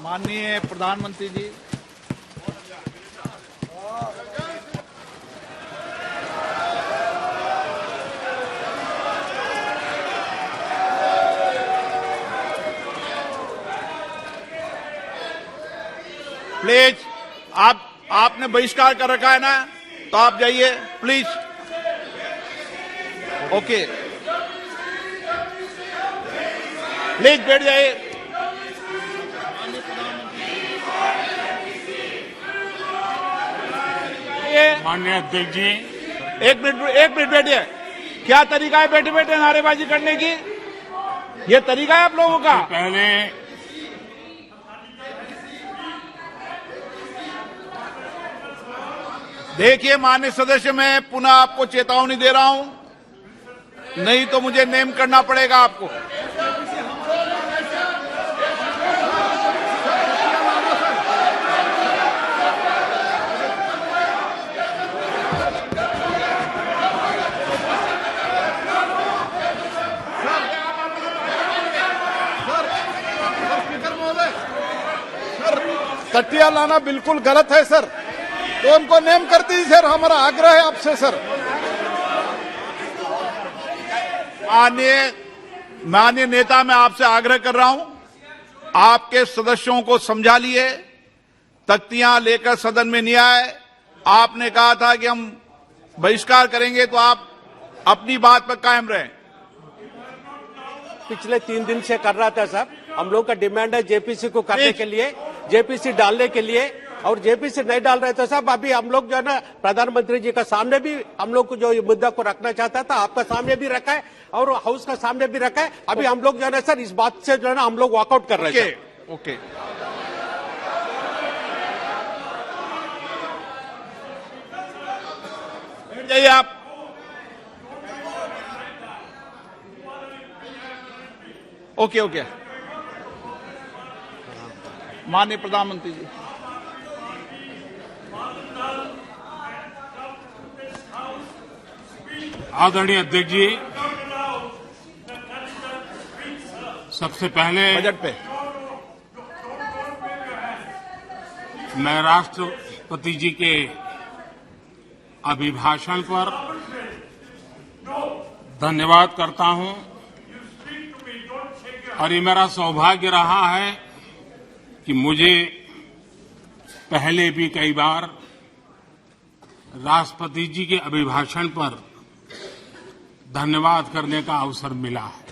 माननीय प्रधानमंत्री जी, प्लीज आपने बहिष्कार कर रखा है ना, तो आप जाइए प्लीज। ओके, प्लीज बैठ जाइए। माननीय अध्यक्ष जी, एक मिनट बैठिए। क्या तरीका है बैठे बैठे नारेबाजी करने की? ये तरीका है आप लोगों का? पहले देखिए माननीय सदस्य, मैं पुनः आपको चेतावनी दे रहा हूं, नहीं तो मुझे नेम करना पड़ेगा आपको। तटिया लाना बिल्कुल गलत है सर, तो उनको नेम कर दीजिए सर, हमारा आग्रह है आपसे सर। माननीय नेता, मैं आपसे आग्रह कर रहा हूं, आपके सदस्यों को समझा लिए, तख्तियां लेकर सदन में नहीं आए। आपने कहा था कि हम बहिष्कार करेंगे, तो आप अपनी बात पर कायम रहें। पिछले 3 दिन से कर रहा था सर, हम लोग का डिमांड है जेपीसी को करने के लिए, जेपीसी डालने के लिए, और जेपीसी नहीं डाल रहे तो साहब अभी हम लोग जो है ना प्रधानमंत्री जी का सामने भी हम लोग को जो ये मुद्दा को रखना चाहता था, आपका सामने भी रखा है और हाउस का सामने भी रखा है। अभी हम लोग जो है ना सर इस बात से जो है ना हम लोग वॉकआउट कर रहे हैं। ओके, बैठ जाइए आप। ओके, माननीय प्रधानमंत्री जी। आदरणीय अध्यक्ष जी, सबसे पहले बजट पे मैं राष्ट्रपति जी के अभिभाषण पर धन्यवाद करता हूं, और ये मेरा सौभाग्य रहा है कि मुझे पहले भी कई बार राष्ट्रपति जी के अभिभाषण पर धन्यवाद करने का अवसर मिला है।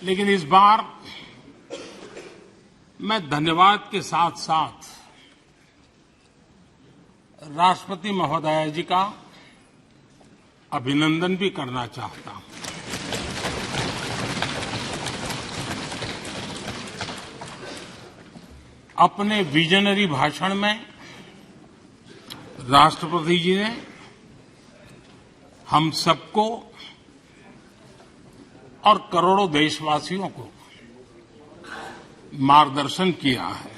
लेकिन इस बार मैं धन्यवाद के साथ साथ राष्ट्रपति महोदया जी का अभिनंदन भी करना चाहता हूं। अपने विजनरी भाषण में राष्ट्रपति जी ने हम सबको और करोड़ों देशवासियों को मार्गदर्शन किया है।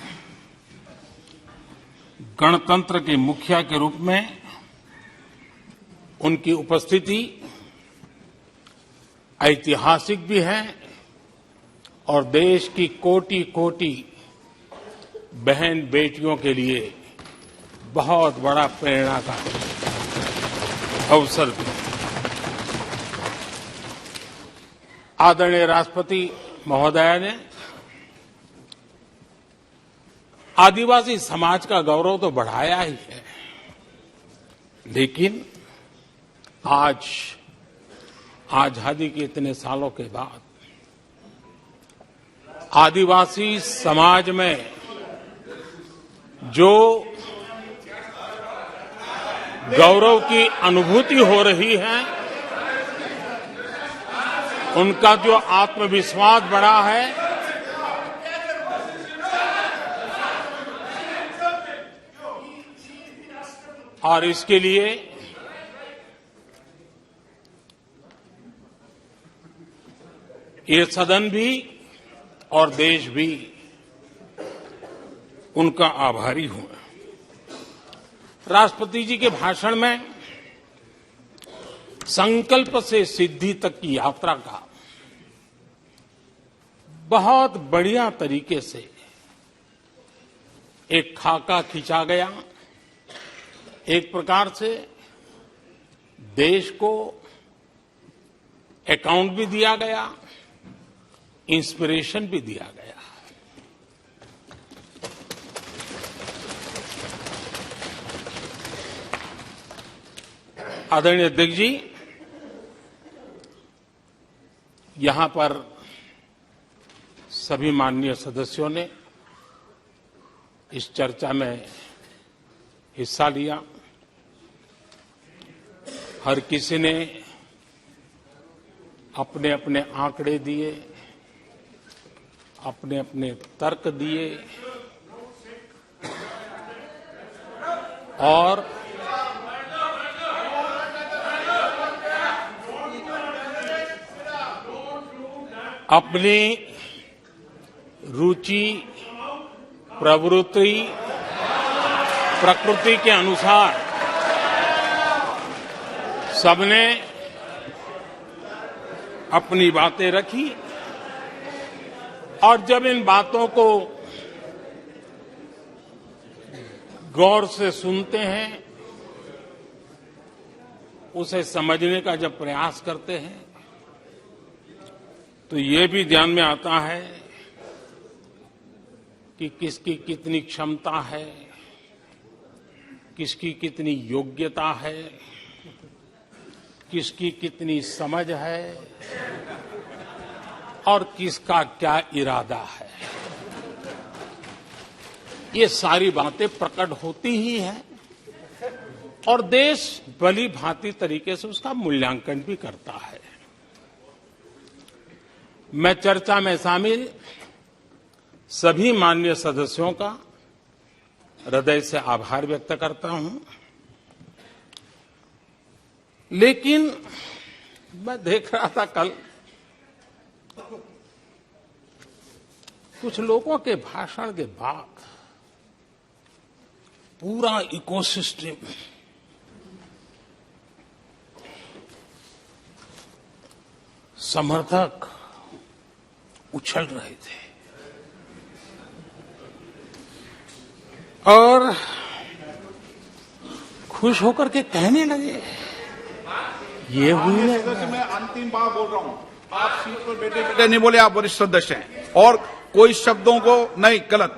गणतंत्र के मुखिया के रूप में उनकी उपस्थिति ऐतिहासिक भी है और देश की कोटि कोटि बहन बेटियों के लिए बहुत बड़ा प्रेरणा का अवसर भी। आदरणीय राष्ट्रपति महोदया ने आदिवासी समाज का गौरव तो बढ़ाया ही है, लेकिन आज आजादी के इतने सालों के बाद आदिवासी समाज में जो गौरव की अनुभूति हो रही है, उनका जो आत्मविश्वास बढ़ा है, और इसके लिए ये सदन भी और देश भी उनका आभारी हूं। राष्ट्रपति जी के भाषण में संकल्प से सिद्धि तक की यात्रा का बहुत बढ़िया तरीके से एक खाका खींचा गया। एक प्रकार से देश को अकाउंट भी दिया गया, इंस्पिरेशन भी दिया गया। आदरणीय अध्यक्ष जी, यहां पर सभी माननीय सदस्यों ने इस चर्चा में हिस्सा लिया। हर किसी ने अपने अपने आंकड़े दिए, अपने अपने तर्क दिए और अपनी रुचि, प्रवृत्ति, प्रकृति के अनुसार सबने अपनी बातें रखी और जब इन बातों को गौर से सुनते हैं, उसे समझने का जब प्रयास करते हैं, तो ये भी ध्यान में आता है कि किसकी कितनी क्षमता है, किसकी कितनी योग्यता है, किसकी कितनी समझ है और किसका क्या इरादा है। ये सारी बातें प्रकट होती ही हैं और देश भली भांति तरीके से उसका मूल्यांकन भी करता है। मैं चर्चा में शामिल सभी माननीय सदस्यों का हृदय से आभार व्यक्त करता हूं, लेकिन मैं देख रहा था कल कुछ लोगों के भाषण के बाद पूरा इकोसिस्टम समर्थक उछल रहे थे और खुश होकर के कहने लगे, ये हुई है। मैं अंतिम बार बोल रहा हूं, आप सीट पर बैठे बैठे नहीं बोले, आप वरिष्ठ सदस्य हैं और कोई शब्दों को नहीं गलत।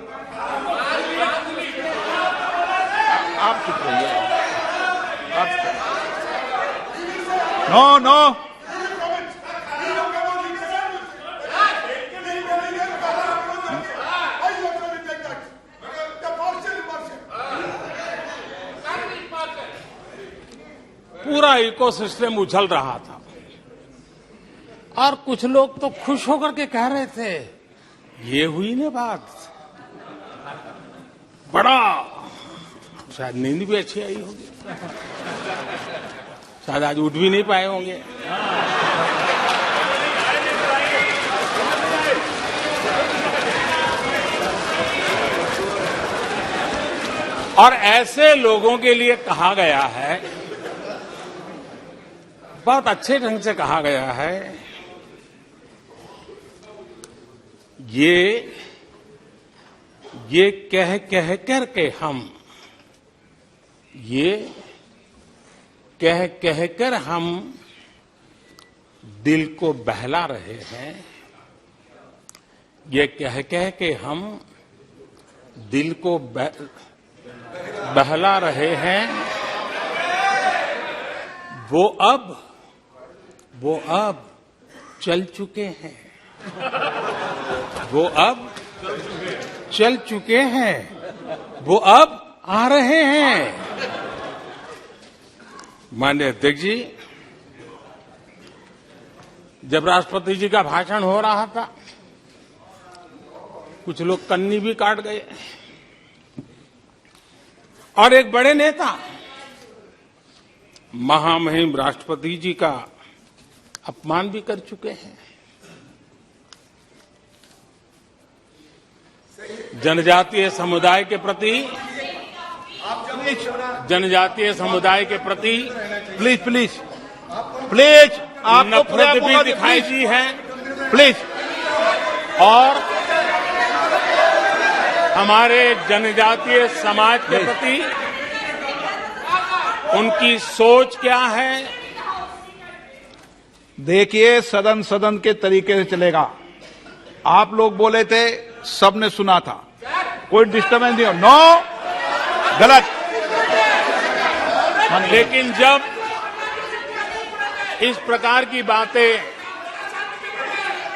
आप चुप रहिए। नो पूरा इकोसिस्टम उछल रहा था और कुछ लोग तो खुश होकर के कह रहे थे, ये हुई ना बात। बड़ा शायद नींद भी अच्छी आई होगी, शायद आज उठ भी नहीं पाए होंगे। और ऐसे लोगों के लिए कहा गया है, बहुत अच्छे ढंग से कहा गया है, ये कह करके हम, ये कह कर हम दिल को बहला रहे हैं, ये कह के हम दिल को बहला रहे हैं। वो अब चल चुके हैं, वो अब चल चुके हैं, वो अब आ रहे हैं। माननीय अध्यक्ष जी, जब राष्ट्रपति जी का भाषण हो रहा था, कुछ लोग कन्नी भी काट गए और एक बड़े नेता महामहिम राष्ट्रपति जी का अपमान भी कर चुके हैं। जनजातीय समुदाय के प्रति प्लीज प्लीज आपको पूरा नफरत भी मौका दिखाई दीजिए, दी है प्लीज। और हमारे जनजातीय समाज के प्रति उनकी सोच क्या है। देखिए, सदन सदन के तरीके से चलेगा। आप लोग बोले थे, सबने सुना था, कोई डिस्टर्बेंस नहीं हो। नो, गलत। लेकिन जब इस प्रकार की बातें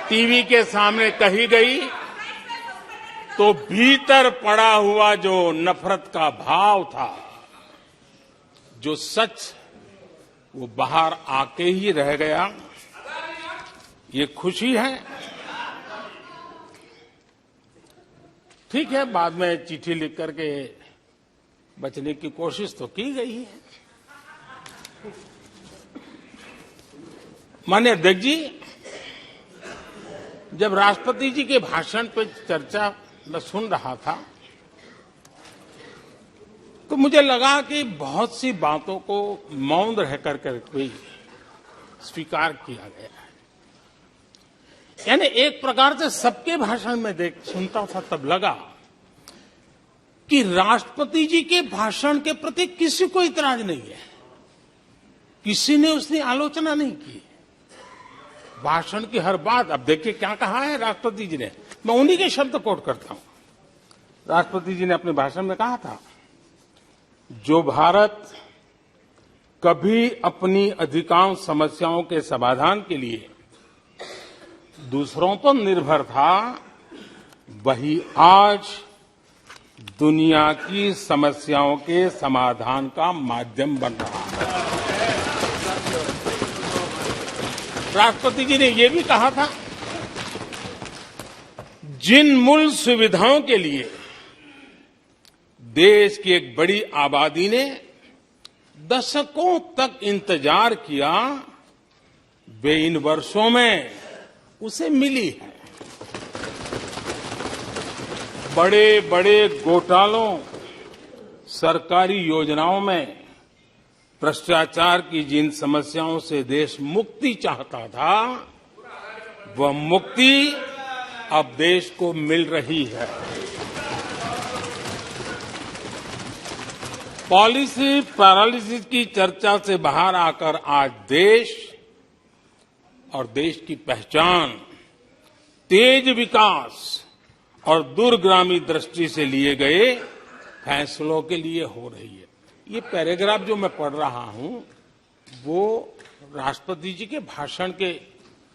टीवी के सामने कही गई तो भीतर पड़ा हुआ जो नफरत का भाव था, जो सच, वो बाहर आके ही रह गया। ये खुशी है। ठीक है, बाद में चिट्ठी लिख करके बचने की कोशिश तो की गई है। माननीय अध्यक्ष जी, जब राष्ट्रपति जी के भाषण पर चर्चा मैं सुन रहा था तो मुझे लगा कि बहुत सी बातों को मौन रह कर कोई स्वीकार किया गया है। यानी एक प्रकार से सबके भाषण में सुनता था तब लगा कि राष्ट्रपति जी के भाषण के प्रति किसी को इतराज नहीं है, किसी ने उसकी आलोचना नहीं की। भाषण की हर बात, अब देखिए क्या कहा है राष्ट्रपति जी ने, मैं उन्हीं के शब्द कोट करता हूं। राष्ट्रपति जी ने अपने भाषण में कहा था, जो भारत कभी अपनी अधिकांश समस्याओं के समाधान के लिए दूसरों पर निर्भर था, वही आज दुनिया की समस्याओं के समाधान का माध्यम बन रहा है। राष्ट्रपति जी ने यह भी कहा था, जिन मूल सुविधाओं के लिए देश की एक बड़ी आबादी ने दशकों तक इंतजार किया, वे इन वर्षों में उसे मिली है। बड़े बड़े घोटालों, सरकारी योजनाओं में भ्रष्टाचार की जिन समस्याओं से देश मुक्ति चाहता था, वह मुक्ति अब देश को मिल रही है। पॉलिसी पैरालिसिस की चर्चा से बाहर आकर आज देश और देश की पहचान तेज विकास और दूरगामी दृष्टि से लिए गए फैसलों के लिए हो रही है। ये पैराग्राफ जो मैं पढ़ रहा हूं, वो राष्ट्रपति जी के भाषण के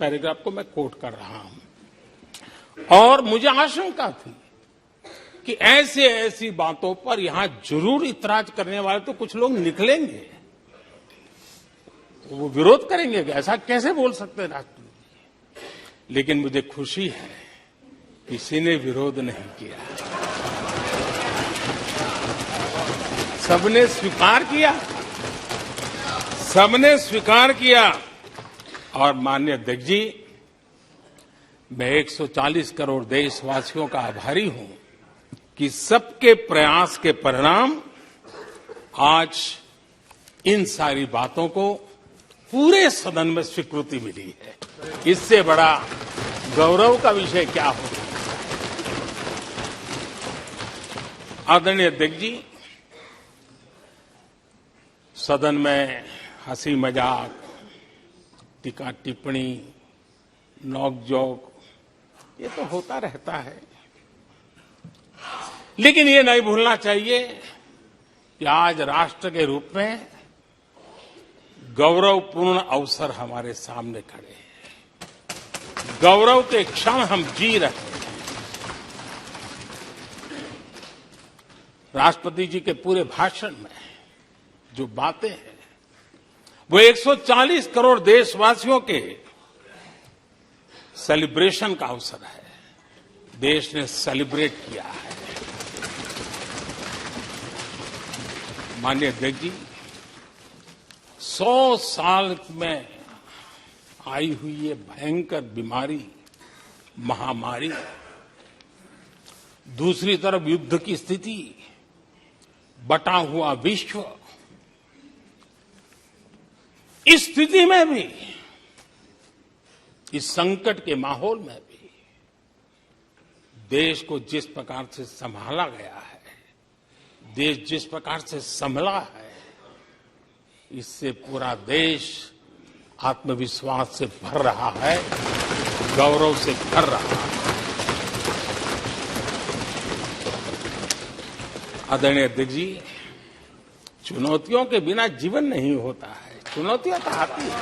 पैराग्राफ को मैं कोट कर रहा हूं। और मुझे आशंका थी कि ऐसी बातों पर यहां जरूर इतराज करने वाले तो कुछ लोग निकलेंगे, तो वो विरोध करेंगे कि ऐसा कैसे बोल सकते हैं राष्ट्रपति। लेकिन मुझे खुशी है, किसी ने विरोध नहीं किया, सबने स्वीकार किया, सबने स्वीकार किया। और माननीय अध्यक्ष जी, मैं 140 करोड़ देशवासियों का आभारी हूं कि सबके प्रयास के परिणाम आज इन सारी बातों को पूरे सदन में स्वीकृति मिली है। इससे बड़ा गौरव का विषय क्या हो। आदरणीय अध्यक्ष जी, सदन में हंसी मजाक, टीका टिप्पणी, नोक-झोंक, ये तो होता रहता है। लेकिन ये नहीं भूलना चाहिए कि आज राष्ट्र के रूप में गौरवपूर्ण अवसर हमारे सामने खड़े हैं। गौरव के क्षण हम जी रहे हैं। राष्ट्रपति जी के पूरे भाषण में जो बातें हैं, वो 140 करोड़ देशवासियों के सेलिब्रेशन का अवसर है। देश ने सेलिब्रेट किया है। माननीय अध्यक्ष जी, 100 साल में आई हुई ये भयंकर बीमारी, महामारी, दूसरी तरफ युद्ध की स्थिति, बटा हुआ विश्व, इस स्थिति में भी, इस संकट के माहौल में भी देश को जिस प्रकार से संभाला गया है, देश जिस प्रकार से संभला है, इससे पूरा देश आत्मविश्वास से भर रहा है, गौरव से भर रहा है। आदरणीय अध्यक्ष जी, चुनौतियों के बिना जीवन नहीं होता है, चुनौतियां तो आती हैं,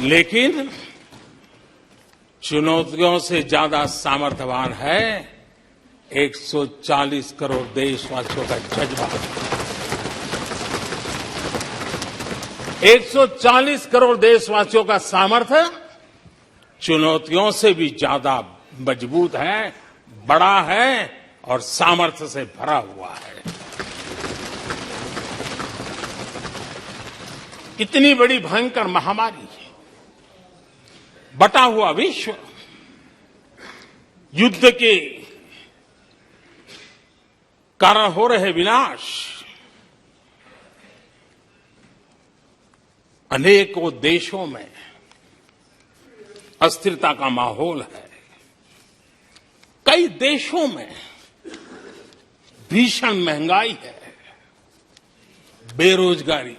लेकिन चुनौतियों से ज्यादा सामर्थ्यवान है 140 करोड़ देशवासियों का जज्बा। 140 करोड़ देशवासियों का सामर्थ्य चुनौतियों से भी ज्यादा मजबूत है, बड़ा है और सामर्थ्य से भरा हुआ है। इतनी बड़ी भयंकर महामारी, बटा हुआ विश्व, युद्ध के कारण हो रहे विनाश, अनेकों देशों में अस्थिरता का माहौल है, कई देशों में भीषण महंगाई है, बेरोजगारी,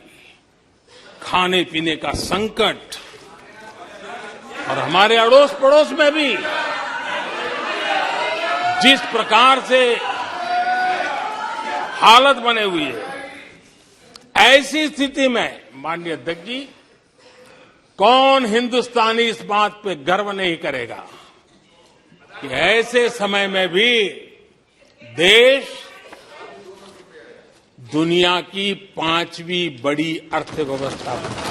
खाने पीने का संकट, और हमारे अड़ोस पड़ोस में भी जिस प्रकार से हालत बने हुई है, ऐसी स्थिति में माननीय अध्यक्ष जी, कौन हिंदुस्तानी इस बात पे गर्व नहीं करेगा कि ऐसे समय में भी देश दुनिया की 5वीं बड़ी अर्थव्यवस्था बना।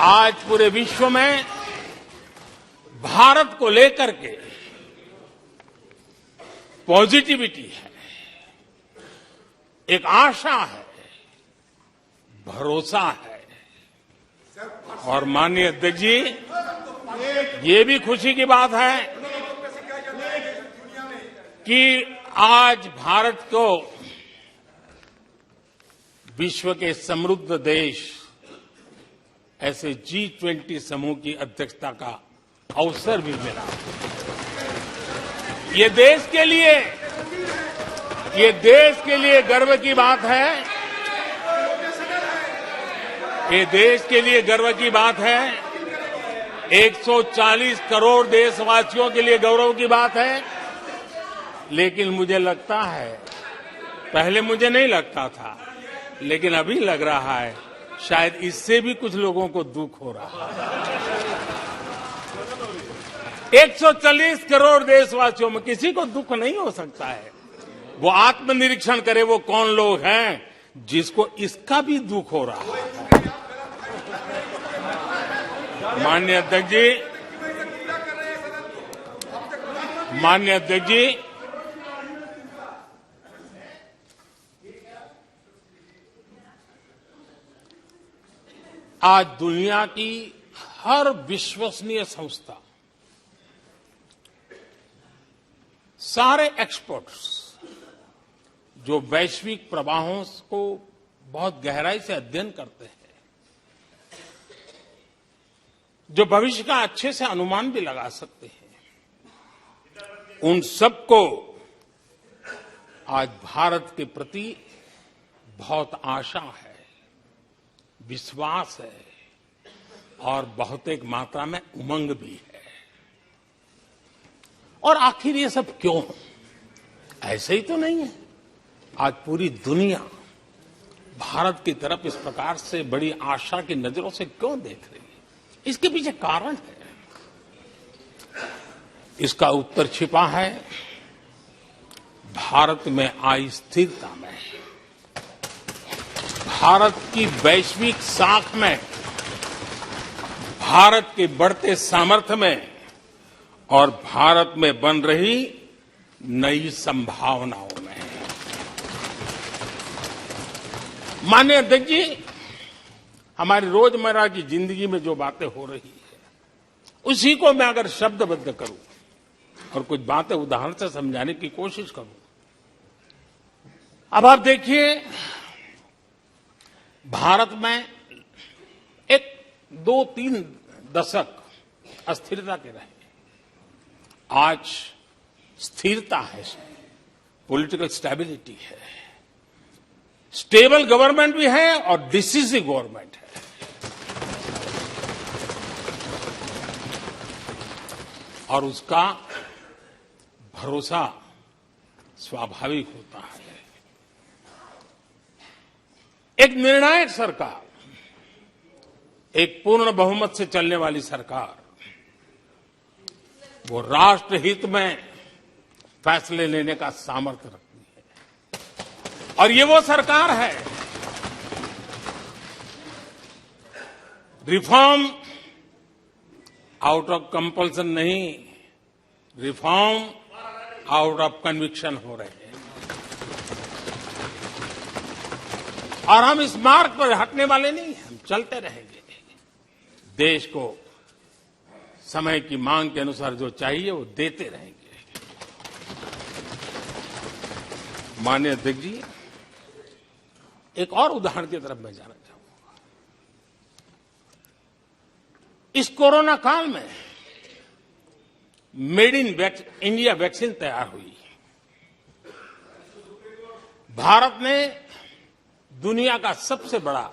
आज पूरे विश्व में भारत को लेकर के पॉजिटिविटी है, एक आशा है, भरोसा है। और माननीय अध्यक्ष जी, ये भी खुशी की बात है कि आज भारत को विश्व के समृद्ध देश ऐसे G20 समूह की अध्यक्षता का अवसर भी मिला। ये देश के लिए गर्व की बात है, ये देश के लिए गर्व की बात है, 140 करोड़ देशवासियों के लिए गौरव की बात है। लेकिन मुझे लगता है, पहले मुझे नहीं लगता था, लेकिन अभी लग रहा है शायद इससे भी कुछ लोगों को दुख हो रहा है। 140 करोड़ देशवासियों में किसी को दुख नहीं हो सकता है। वो आत्मनिरीक्षण करे, वो कौन लोग हैं जिसको इसका भी दुख हो रहा है। माननीय अध्यक्ष जी, आज दुनिया की हर विश्वसनीय संस्था, सारे एक्सपर्ट्स जो वैश्विक प्रवाहों को बहुत गहराई से अध्ययन करते हैं, जो भविष्य का अच्छे से अनुमान भी लगा सकते हैं, उन सबको आज भारत के प्रति बहुत आशा है, विश्वास है और बहुत एक मात्रा में उमंग भी है। और आखिर ये सब क्यों? ऐसे ही तो नहीं है। आज पूरी दुनिया भारत की तरफ इस प्रकार से बड़ी आशा की नजरों से क्यों देख रही है? इसके पीछे कारण है। इसका उत्तर छिपा है भारत में आई स्थिरता में, भारत की वैश्विक साख में, भारत के बढ़ते सामर्थ्य में और भारत में बन रही नई संभावनाओं में। माननीय अध्यक्ष जी, हमारी रोजमर्रा की जिंदगी में जो बातें हो रही है, उसी को मैं अगर शब्दबद्ध करूं, और कुछ बातें उदाहरण से समझाने की कोशिश करूं। अब आप देखिए, भारत में एक 2-3 दशक अस्थिरता के रहे, आज स्थिरता है, पॉलिटिकल स्टेबिलिटी है, स्टेबल गवर्नमेंट भी है और डिसिसिव गवर्नमेंट है। और उसका भरोसा स्वाभाविक होता है। एक निर्णायक सरकार, एक पूर्ण बहुमत से चलने वाली सरकार, वो राष्ट्र हित में फैसले लेने का सामर्थ्य रखती है। और ये वो सरकार है, रिफॉर्म आउट ऑफ कंपल्सन नहीं, रिफॉर्म आउट ऑफ कन्विक्शन हो रहे हैं। और हम इस मार्ग पर हटने वाले नहीं, हम चलते रहेंगे। देश को समय की मांग के अनुसार जो चाहिए वो देते रहेंगे। माननीय अध्यक्ष जी, एक और उदाहरण की तरफ मैं जाना चाहूंगा। इस कोरोना काल में मेड इन इंडिया वैक्सीन तैयार हुई। भारत ने दुनिया का सबसे बड़ा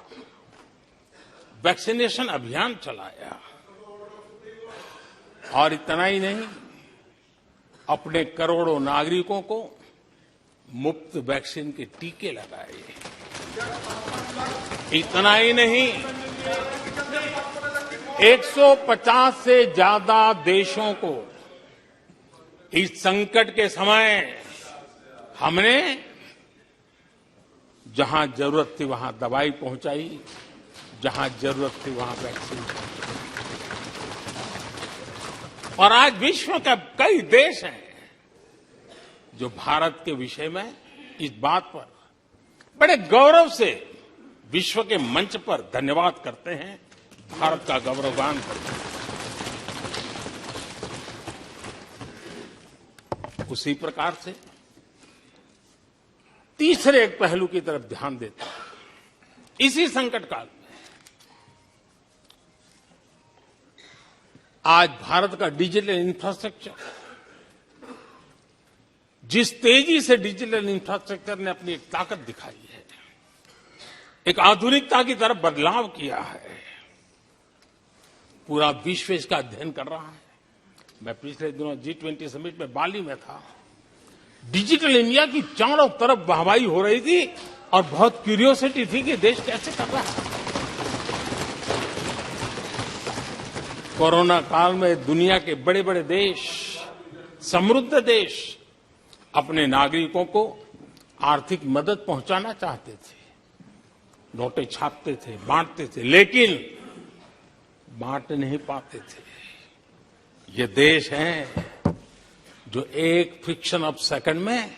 वैक्सीनेशन अभियान चलाया। और इतना ही नहीं, अपने करोड़ों नागरिकों को मुफ्त वैक्सीन के टीके लगाए। इतना ही नहीं, 150 से ज्यादा देशों को इस संकट के समय हमने जहां जरूरत थी वहां दवाई पहुंचाई, जहां जरूरत थी वहां वैक्सीन। और आज विश्व के कई देश हैं जो भारत के विषय में इस बात पर बड़े गौरव से विश्व के मंच पर धन्यवाद करते हैं, भारत का गौरवगान करते हैं। उसी प्रकार से तीसरे एक पहलू की तरफ ध्यान देते हैं। इसी संकट काल में आज भारत का डिजिटल इंफ्रास्ट्रक्चर, जिस तेजी से डिजिटल इंफ्रास्ट्रक्चर ने अपनी एक ताकत दिखाई है, एक आधुनिकता की तरफ बदलाव किया है, पूरा विश्व इसका अध्ययन कर रहा है। मैं पिछले दिनों G20 समिट में बाली में था। डिजिटल इंडिया की चारों तरफ वाहवाही हो रही थी और बहुत क्यूरियोसिटी थी कि देश कैसे कर रहा है। कोरोना काल में दुनिया के बड़े बड़े देश, समृद्ध देश, अपने नागरिकों को आर्थिक मदद पहुंचाना चाहते थे, नोटें छापते थे, बांटते थे, लेकिन बांट नहीं पाते थे। ये देश हैं जो एक फ्रिक्शन ऑफ सेकंड में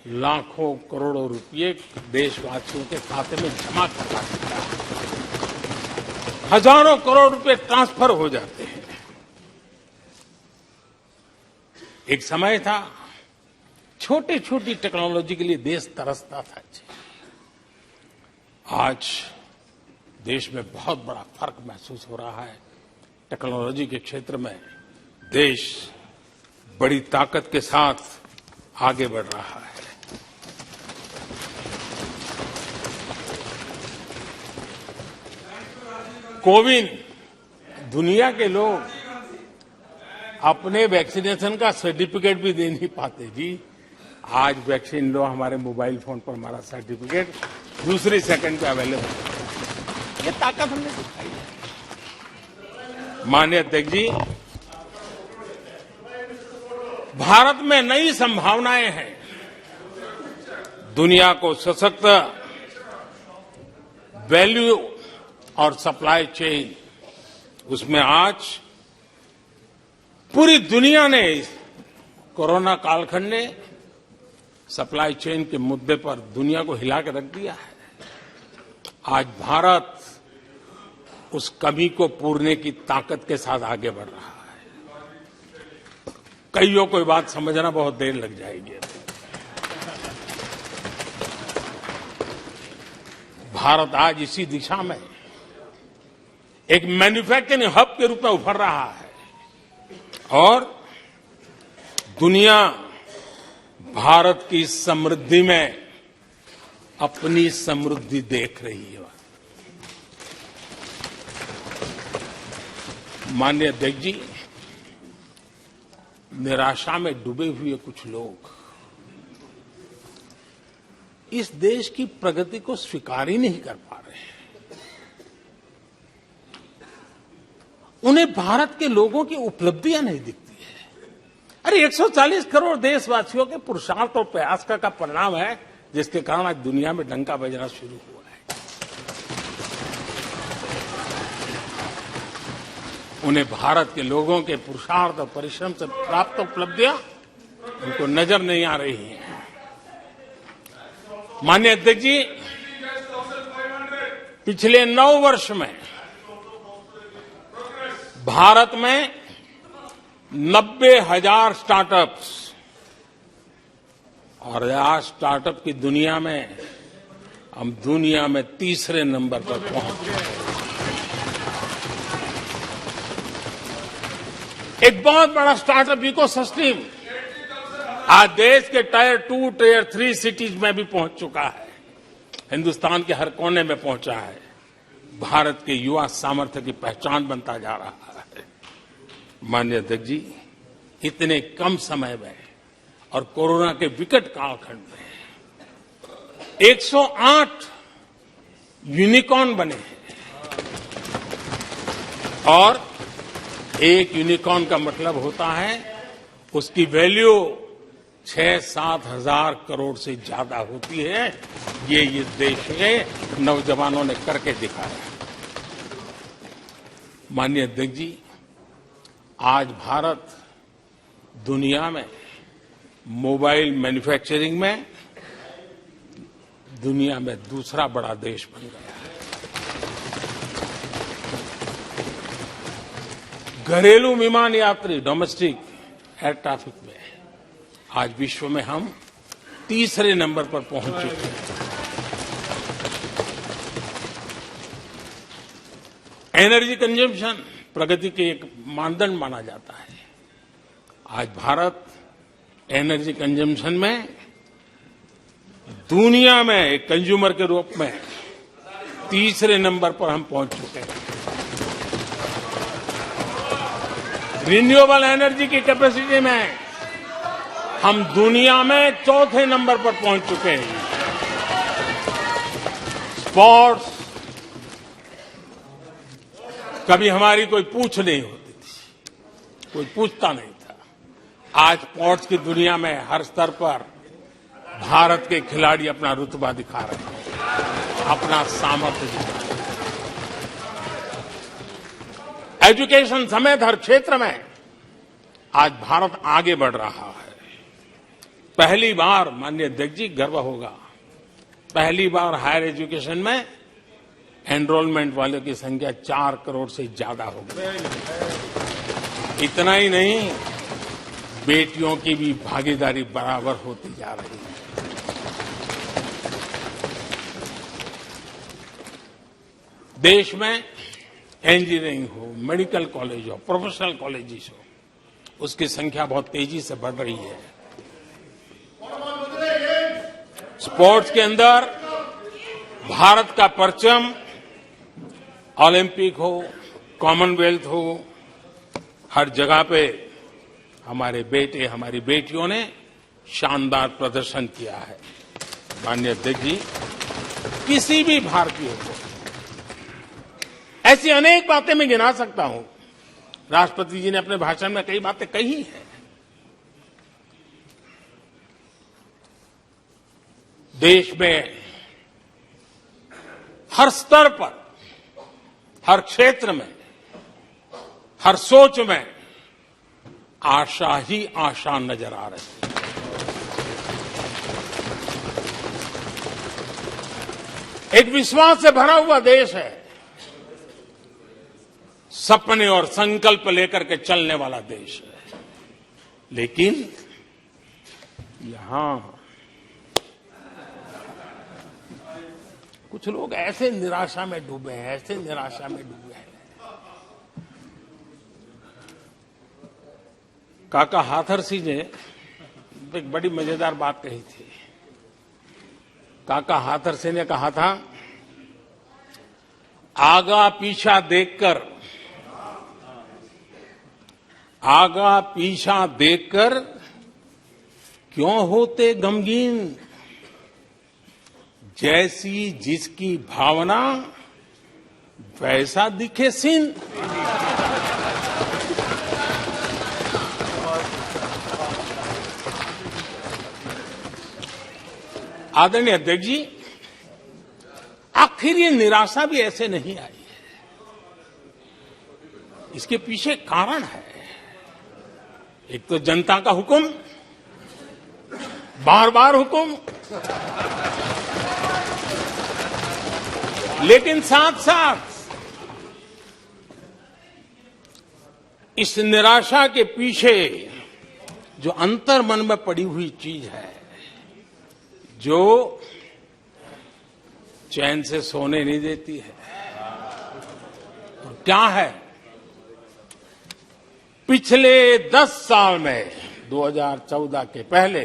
लाखों करोड़ों रुपए देशवासियों के खाते में जमा करवा देता है। हजारों करोड़ रुपए ट्रांसफर हो जाते हैं। एक समय था छोटी छोटी टेक्नोलॉजी के लिए देश तरसता था। आज देश में बहुत बड़ा फर्क महसूस हो रहा है। टेक्नोलॉजी के क्षेत्र में देश बड़ी ताकत के साथ आगे बढ़ रहा है। कोविन, दुनिया के लोग अपने वैक्सीनेशन का सर्टिफिकेट भी दे नहीं पाते जी। आज वैक्सीन लो, हमारे मोबाइल फोन पर हमारा सर्टिफिकेट दूसरी सेकंड पे अवेलेबल है। ये ताकत हमने दिखाई है। माननीय अध्यक्ष जी, भारत में नई संभावनाएं हैं। दुनिया को सशक्त वैल्यू और सप्लाई चेन, उसमें आज पूरी दुनिया ने, कोरोना कालखंड ने सप्लाई चेन के मुद्दे पर दुनिया को हिला के रख दिया है। आज भारत उस कमी को पूरने की ताकत के साथ आगे बढ़ रहा है। कईयों को ये बात समझना बहुत देर लग जाएगी। भारत आज इसी दिशा में एक मैन्युफैक्चरिंग हब के रूप में उभर रहा है और दुनिया भारत की समृद्धि में अपनी समृद्धि देख रही है। माननीय अध्यक्ष जी, निराशा में डूबे हुए कुछ लोग इस देश की प्रगति को स्वीकार ही नहीं कर पा रहे हैं। उन्हें भारत के लोगों की उपलब्धियां नहीं दिखती है। अरे 140 करोड़ देशवासियों के पुरुषार्थ और प्रयास का परिणाम है जिसके कारण आज दुनिया में डंका बजना शुरू हुआ है। उन्हें भारत के लोगों के पुरुषार्थ और परिश्रम से प्राप्त उपलब्धियां उनको नजर नहीं आ रही हैं। माननीय अध्यक्ष जी, पिछले 9 वर्ष में भारत में 90,000 स्टार्टअप्स और आज स्टार्टअप की दुनिया में हम दुनिया में तीसरे नंबर पर पहुंच गए। एक बहुत बड़ा स्टार्टअप इकोसिस्टम आज देश के टायर 2, टायर 3 सिटीज में भी पहुंच चुका है। हिंदुस्तान के हर कोने में पहुंचा है। भारत के युवा सामर्थ्य की पहचान बनता जा रहा है। माननीय अध्यक्ष जी, इतने कम समय में और कोरोना के विकट कालखंड में 108 यूनिकॉर्न बने हैं और एक यूनिकॉर्न का मतलब होता है उसकी वैल्यू 6-7 हजार करोड़ से ज्यादा होती है। ये इस देश के नौजवानों ने करके दिखाया। माननीय अध्यक्ष जी, आज भारत दुनिया में मोबाइल मैन्युफैक्चरिंग में दुनिया में दूसरा बड़ा देश बन गया है। घरेलू विमान यात्री डोमेस्टिक एयर ट्रैफिक में आज विश्व में हम तीसरे नंबर पर पहुंच चुके हैं। एनर्जी कंजम्पशन प्रगति के एक मानदंड माना जाता है। आज भारत एनर्जी कंजम्पशन में दुनिया में एक कंज्यूमर के रूप में तीसरे नंबर पर हम पहुंच चुके हैं। रिन्यूएबल एनर्जी की कैपेसिटी में हम दुनिया में चौथे नंबर पर पहुंच चुके हैं। स्पोर्ट्स कभी हमारी कोई पूछ नहीं होती थी, कोई पूछता नहीं था। आज स्पोर्ट्स की दुनिया में हर स्तर पर भारत के खिलाड़ी अपना रुतबा दिखा रहे हैं, अपना सामर्थ्य दिखा रहे हैं। एजुकेशन समेत हर क्षेत्र में आज भारत आगे बढ़ रहा है। पहली बार, माननीय अध्यक्ष जी, गर्व होगा, पहली बार हायर एजुकेशन में एनरोलमेंट वालों की संख्या 4 करोड़ से ज्यादा हो गई। इतना ही नहीं, बेटियों की भी भागीदारी बराबर होती जा रही है। देश में इंजीनियरिंग हो, मेडिकल कॉलेज हो, प्रोफेशनल कॉलेजेस हो, उसकी संख्या बहुत तेजी से बढ़ रही है। स्पोर्ट्स के अंदर भारत का परचम ओलंपिक हो, कॉमनवेल्थ हो, हर जगह पे हमारे बेटे, हमारी बेटियों ने शानदार प्रदर्शन किया है। माननीय अध्यक्ष जी, किसी भी भारतीय को ऐसी अनेक बातें मैं गिना सकता हूं। राष्ट्रपति जी ने अपने भाषण में कई बातें कही हैं। देश में हर स्तर पर, हर क्षेत्र में, हर सोच में आशा ही आशा नजर आ रही है। एक विश्वास से भरा हुआ देश है, सपने और संकल्प लेकर के चलने वाला देश है। लेकिन यहां कुछ लोग ऐसे निराशा में डूबे हैं, ऐसे निराशा में डूबे हैं। काका हाथरसी ने एक बड़ी मजेदार बात कही थी। काका हाथरसी ने कहा था, आगा पीछा देखकर क्यों होते गमगीन, जैसी जिसकी भावना वैसा दिखे सीन। आदरणीय अध्यक्ष जी, आखिर ये निराशा भी ऐसे नहीं आई है। इसके पीछे कारण है। एक तो जनता का हुक्म, बार बार हुक्म, लेकिन साथ साथ इस निराशा के पीछे जो अंतर मन में पड़ी हुई चीज है, जो चैन से सोने नहीं देती है, और क्या है? पिछले 10 साल में 2014 के पहले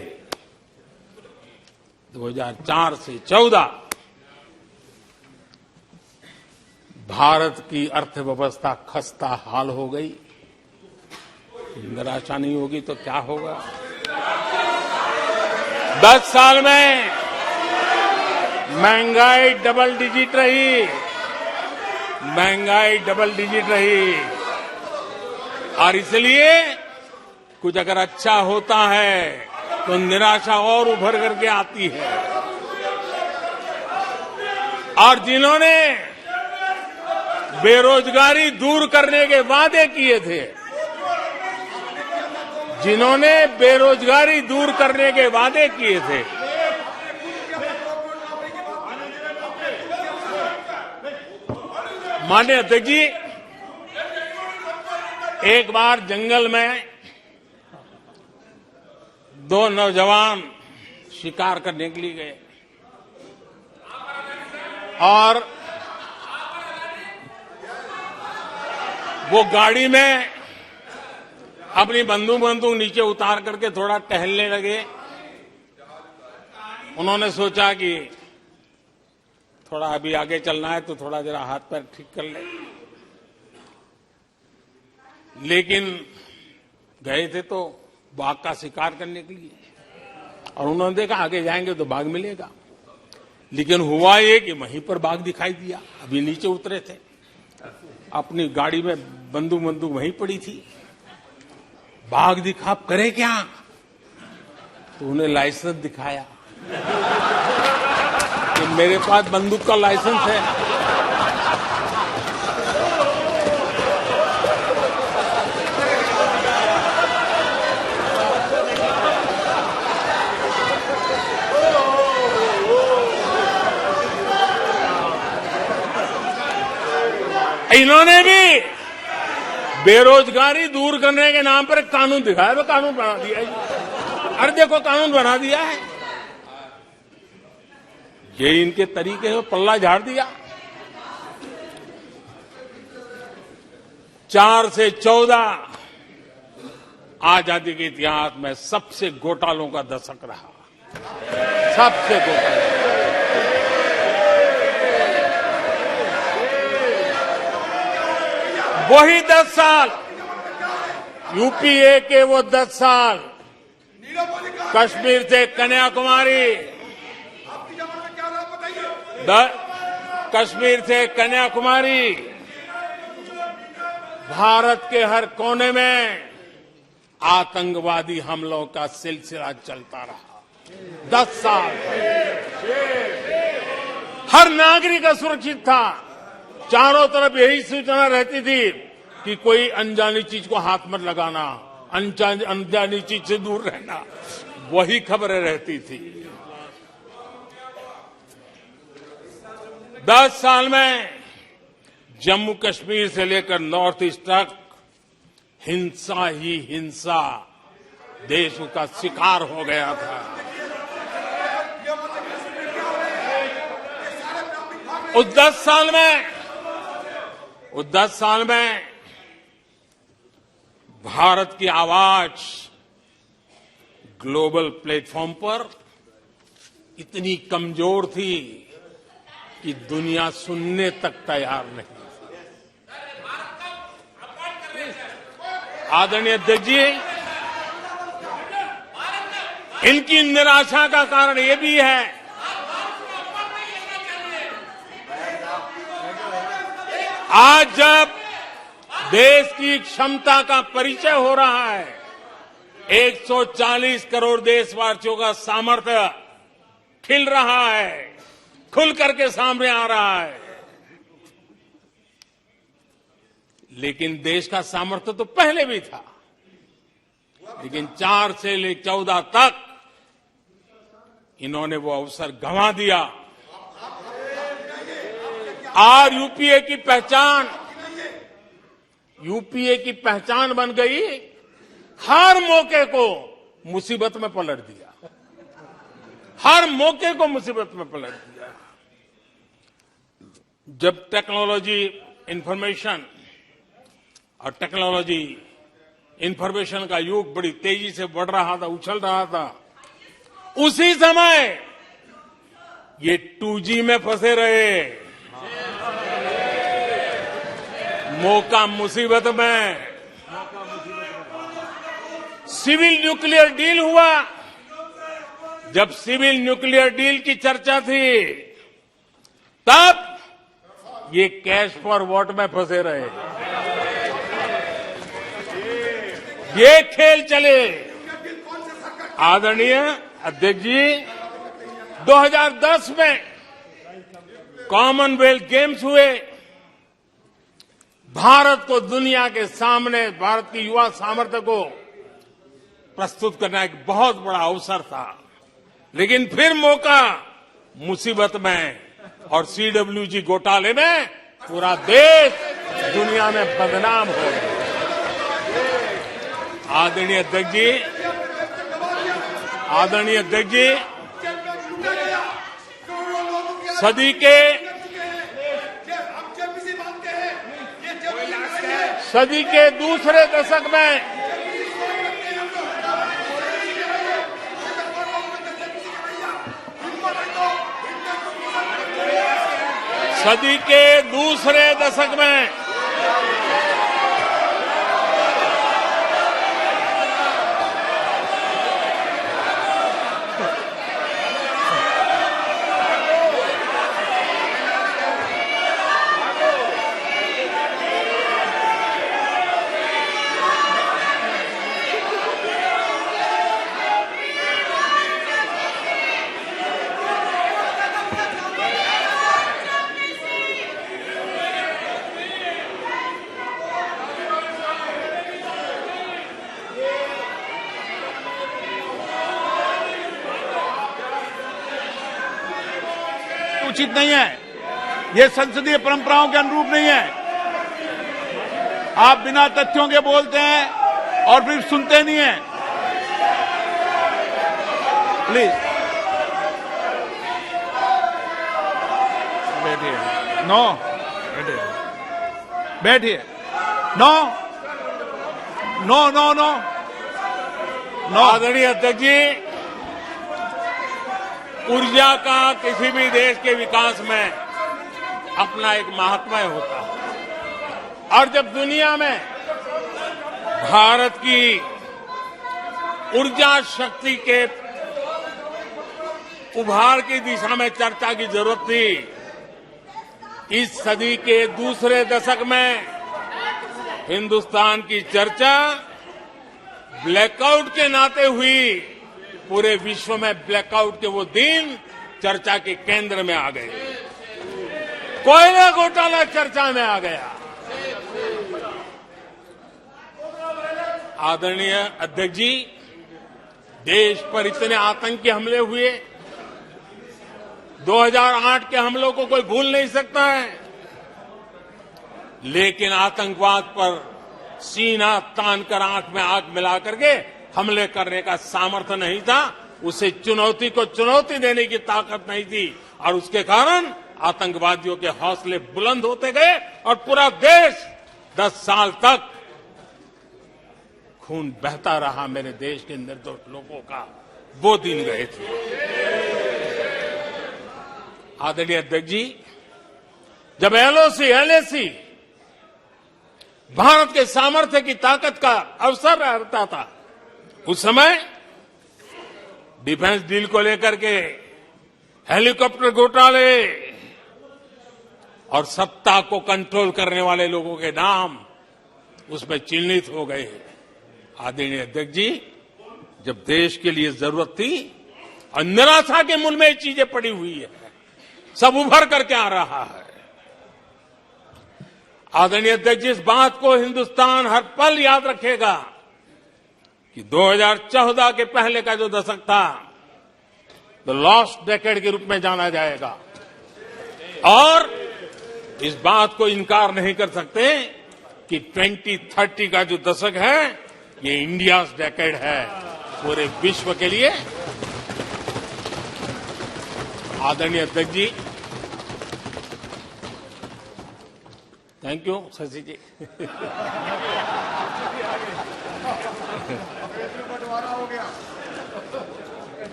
2004 से 14 भारत की अर्थव्यवस्था खस्ता हाल हो गई। निराशा नहीं होगी तो क्या होगा? 10 साल में महंगाई डबल डिजिट रही, और इसलिए कुछ अगर अच्छा होता है तो निराशा और उभर करके आती है। और जिन्होंने बेरोजगारी दूर करने के वादे किए थे, माननीय अध्यक्ष जी, एक बार जंगल में 2 नौजवान शिकार करने के लिए गए और वो गाड़ी में अपनी बंदूक नीचे उतार करके थोड़ा टहलने लगे। उन्होंने सोचा कि थोड़ा अभी आगे चलना है तो थोड़ा जरा हाथ पैर ठीक कर ले, लेकिन गए थे तो बाघ का शिकार करने के लिए, और उन्होंने देखा आगे जाएंगे तो बाघ मिलेगा। लेकिन हुआ ये कि वहीं पर बाघ दिखाई दिया। अभी नीचे उतरे थे, अपनी गाड़ी में बंदूक वहीं पड़ी थी। बाघ दिखा, अब करे क्या? तो उन्हें लाइसेंस दिखाया कि मेरे पास बंदूक का लाइसेंस है। इन्होंने भी बेरोजगारी दूर करने के नाम पर एक कानून दिखाया, वो कानून बना दिया है। अरे देखो, कानून बना दिया है। ये इनके तरीके हैं, पल्ला झाड़ दिया। 4 से 14 आजादी के इतिहास में सबसे घोटालों का दशक रहा, सबसे घोटाला। वही 10 साल, यूपीए के वो 10 साल, कश्मीर से कन्याकुमारी, भारत के हर कोने में आतंकवादी हमलों का सिलसिला चलता रहा। 10 साल हर नागरिक असुरक्षित था। चारों तरफ यही सूचना रहती थी कि कोई अनजानी चीज को हाथ मत लगाना, अनजानी चीज से दूर रहना, वही खबरें रहती थी। 10 साल में जम्मू कश्मीर से लेकर नॉर्थ ईस्ट तक हिंसा ही हिंसा, देश उसका शिकार हो गया था। उस 10 साल में भारत की आवाज ग्लोबल प्लेटफॉर्म पर इतनी कमजोर थी कि दुनिया सुनने तक तैयार नहीं। आदरणीय अध्यक्ष जी, इनकी निराशा का कारण ये भी है आज जब देश की क्षमता का परिचय हो रहा है, 140 करोड़ देशवासियों का सामर्थ्य खिल रहा है, खुल करके सामने आ रहा है। लेकिन देश का सामर्थ्य तो पहले भी था, लेकिन 4 से लेकर 14 तक इन्होंने वो अवसर गंवा दिया। आज यूपीए की पहचान बन गई, हर मौके को मुसीबत में पलट दिया, हर मौके को मुसीबत में पलट दिया। जब टेक्नोलॉजी इंफॉर्मेशन का युग बड़ी तेजी से बढ़ रहा था, उछल रहा था, उसी समय ये 2G में फंसे रहे, मौका मुसीबत में। सिविल न्यूक्लियर डील हुआ, जब सिविल न्यूक्लियर डील की चर्चा थी, तब ये कैश फॉर वॉट में फंसे रहे। ये खेल चले। आदरणीय अध्यक्ष जी, 2010 में कॉमनवेल्थ गेम्स हुए, भारत को दुनिया के सामने भारत की युवा सामर्थ्य को प्रस्तुत करना एक बहुत बड़ा अवसर था, लेकिन फिर मौका मुसीबत में, और CWG घोटाले में पूरा देश दुनिया में बदनाम हो गया। आदरणीय अध्यक्ष जी, सदी के दूसरे दशक में उचित नहीं है, ये संसदीय परंपराओं के अनुरूप नहीं है। आप बिना तथ्यों के बोलते हैं और फिर सुनते नहीं हैं। प्लीज बैठिए। नो, बैठिए। No no no no no. आदरणीय अध्यक्ष जी, ऊर्जा का किसी भी देश के विकास में अपना एक महात्म्य होता है, और जब दुनिया में भारत की ऊर्जा शक्ति के उभार की दिशा में चर्चा की जरूरत थी, इस सदी के दूसरे दशक में हिंदुस्तान की चर्चा ब्लैकआउट के नाते हुई। पूरे विश्व में ब्लैकआउट के वो दिन चर्चा के केंद्र में आ गए। कोयला घोटाला चर्चा में आ गया। आदरणीय अध्यक्ष जी, देश पर इतने आतंकी हमले हुए, 2008 के हमलों को कोई भूल नहीं सकता है, लेकिन आतंकवाद पर सीना तान कर आंख में आंख मिला करके हमले करने का सामर्थ्य नहीं था, उसे चुनौती को चुनौती देने की ताकत नहीं थी, और उसके कारण आतंकवादियों के हौसले बुलंद होते गए और पूरा देश 10 साल तक खून बहता रहा मेरे देश के निर्दोष लोगों का। वो दिन गए थे। आदरणीय अध्यक्ष जी, जब एलएसी भारत के सामर्थ्य की ताकत का अवसर रहता था, उस समय डिफेंस डील को लेकर के हेलीकॉप्टर घोटाले और सत्ता को कंट्रोल करने वाले लोगों के नाम उसमें चिन्हित हो गए। आदरणीय अध्यक्ष जी, जब देश के लिए जरूरत थी और निराशा के मूल में ये चीजें पड़ी हुई है, सब उभर करके आ रहा है। आदरणीय अध्यक्ष जी, इस बात को हिंदुस्तान हर पल याद रखेगा कि 2014 के पहले का जो दशक था, द लॉस्ट डेकेड के रूप में जाना जाएगा, और इस बात को इनकार नहीं कर सकते कि 2030 का जो दशक है, ये इंडिया डेकेड है पूरे विश्व के लिए। आदरणीय अध्यक्ष जी, थैंक यू शशि जी।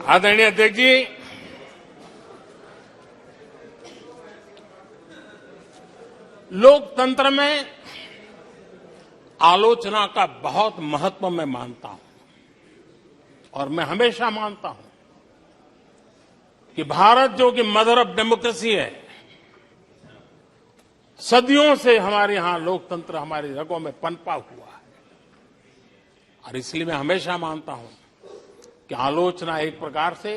आदरणीय अध्यक्ष जी, लोकतंत्र में आलोचना का बहुत महत्व मैं मानता हूं, और मैं हमेशा मानता हूं कि भारत जो कि मदर ऑफ डेमोक्रेसी है, सदियों से हमारे यहां लोकतंत्र हमारी रगों में पनपा हुआ है, और इसलिए मैं हमेशा मानता हूं कि आलोचना एक प्रकार से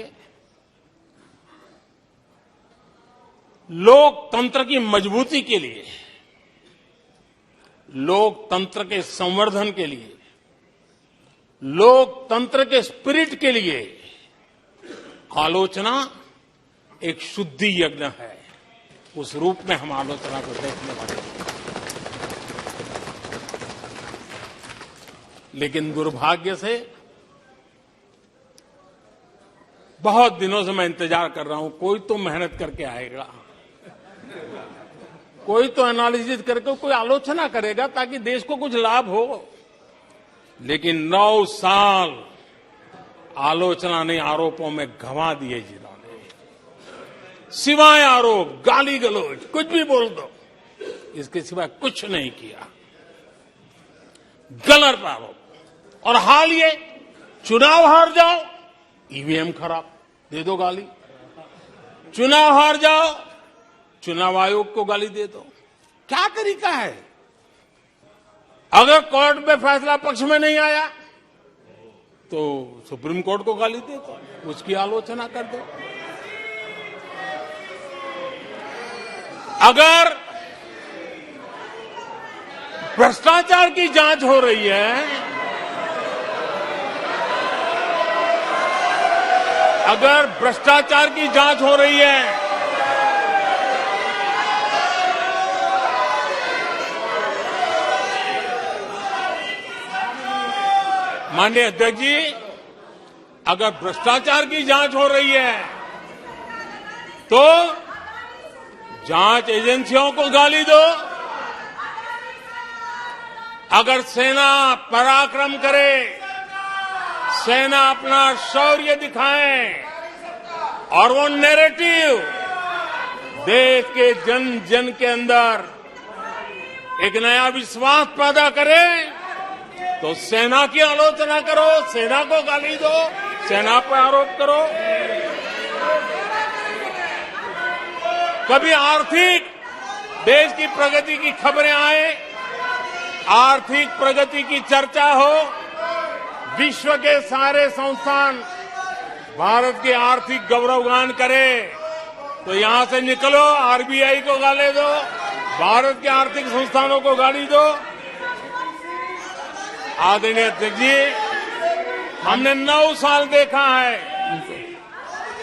लोकतंत्र की मजबूती के लिए, लोकतंत्र के संवर्धन के लिए, लोकतंत्र के स्पिरिट के लिए आलोचना एक शुद्धि यज्ञ है। उस रूप में हम आलोचना को देखने वाले हैं। लेकिन दुर्भाग्य से बहुत दिनों से मैं इंतजार कर रहा हूं, कोई तो मेहनत करके आएगा, कोई तो एनालिसिस करके कोई आलोचना करेगा ताकि देश को कुछ लाभ हो। लेकिन 9 साल आलोचना ने आरोपों में गंवा दिए जिन्होंने, सिवाय आरोप, गाली गलौज, कुछ भी बोल दो, इसके सिवाय कुछ नहीं किया। गलत आरोप। और हाल ये चुनाव हार जाओ, ईवीएम खराब, दे दो गाली। चुनाव हार जाओ, चुनाव आयोग को गाली दे दो। क्या तरीका है? अगर कोर्ट में फैसला पक्ष में नहीं आया तो सुप्रीम कोर्ट को गाली दे दो, उसकी आलोचना कर दो। अगर भ्रष्टाचार की जांच हो रही है, अगर भ्रष्टाचार की जांच हो रही है, माननीय अध्यक्ष जी, अगर भ्रष्टाचार की जांच हो रही है तो जांच एजेंसियों को गाली दो। अगर सेना पराक्रम करे, सेना अपना शौर्य दिखाए और वो नैरेटिव देश के जन जन के अंदर एक नया विश्वास पैदा करे, तो सेना की आलोचना करो, सेना को गाली दो, सेना पर आरोप करो। कभी आर्थिक देश की प्रगति की खबरें आए, आर्थिक प्रगति की चर्चा हो, विश्व के सारे संस्थान भारत के आर्थिक गौरवगान करे, तो यहां से निकलो, आरबीआई को गाली दो, भारत के आर्थिक संस्थानों को गाली दो। आदरणीय अध्यक्ष जी, हमने 9 साल देखा है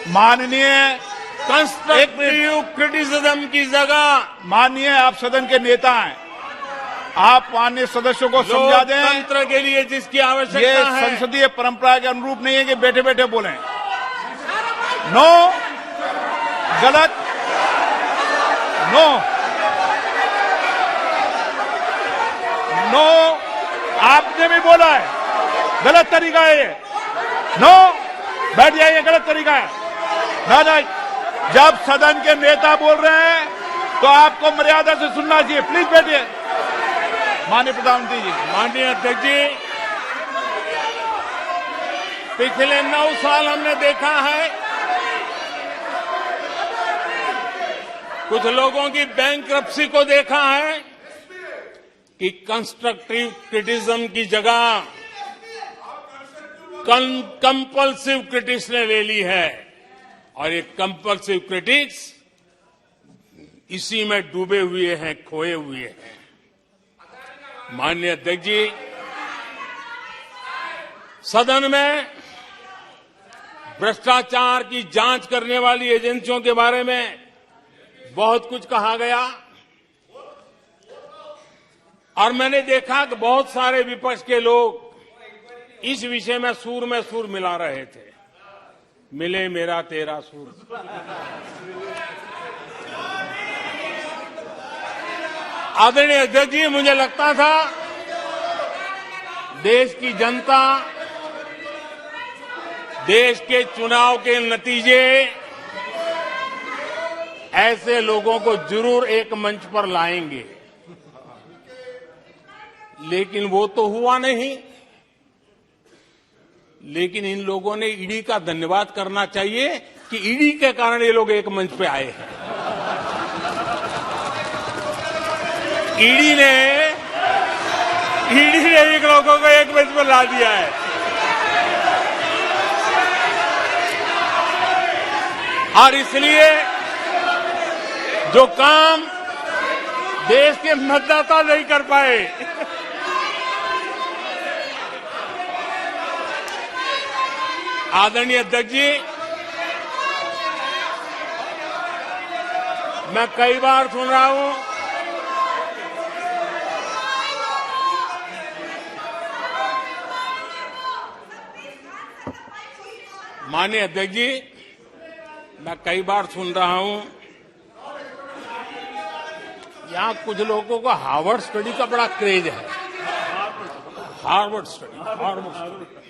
माननीय कंस्ट्रक्टिव क्रिटिसिज्म की जगह। माननीय आप सदन के नेता हैं, आप माननीय सदस्यों को समझा दें। लोकतंत्र के लिए जिसकी ये आवश्यकता है, संसदीय परंपरा के अनुरूप नहीं है कि बैठे बैठे बोलें। नो, गलत, नो, नो, आपने भी बोला है, गलत तरीका है ये। नो, बैठ जाइए, गलत तरीका है। ना, जब सदन के नेता बोल रहे हैं तो आपको मर्यादा से सुनना चाहिए। प्लीज बैठिए। माननीय प्रधानमंत्री जी। माननीय अध्यक्ष जी, पिछले 9 साल हमने देखा है कुछ लोगों की बैंक्रप्सी को देखा है कि कंस्ट्रक्टिव क्रिटिसिज्म की जगह कंपल्सिव क्रिटिक्स ने ले ली है, और ये कंपल्सिव क्रिटिक्स इसी में डूबे हुए हैं, खोए हुए हैं। माननीय अध्यक्ष जी, सदन में भ्रष्टाचार की जांच करने वाली एजेंसियों के बारे में बहुत कुछ कहा गया, और मैंने देखा कि बहुत सारे विपक्ष के लोग इस विषय में सूर मिला रहे थे। मिले मेरा तेरा सूर। आदरणीय अध्यक्ष जी, मुझे लगता था देश की जनता देश के चुनाव के नतीजे ऐसे लोगों को जरूर एक मंच पर लाएंगे, लेकिन वो तो हुआ नहीं। लेकिन इन लोगों ने ईडी का धन्यवाद करना चाहिए कि ईडी के कारण ये लोग एक मंच पे आए हैं। ईडी ने एक लोगों को एक मंच पर ला दिया है। और इसलिए जो काम देश के मतदाता नहीं कर पाए, आदरणीय अध्यक्ष जी, मैं कई बार सुन रहा हूं माननीय अध्यक्ष जी, मैं कई बार सुन रहा हूं यहां कुछ लोगों को हार्वर्ड स्टडी का बड़ा क्रेज है। हार्वर्ड स्टडी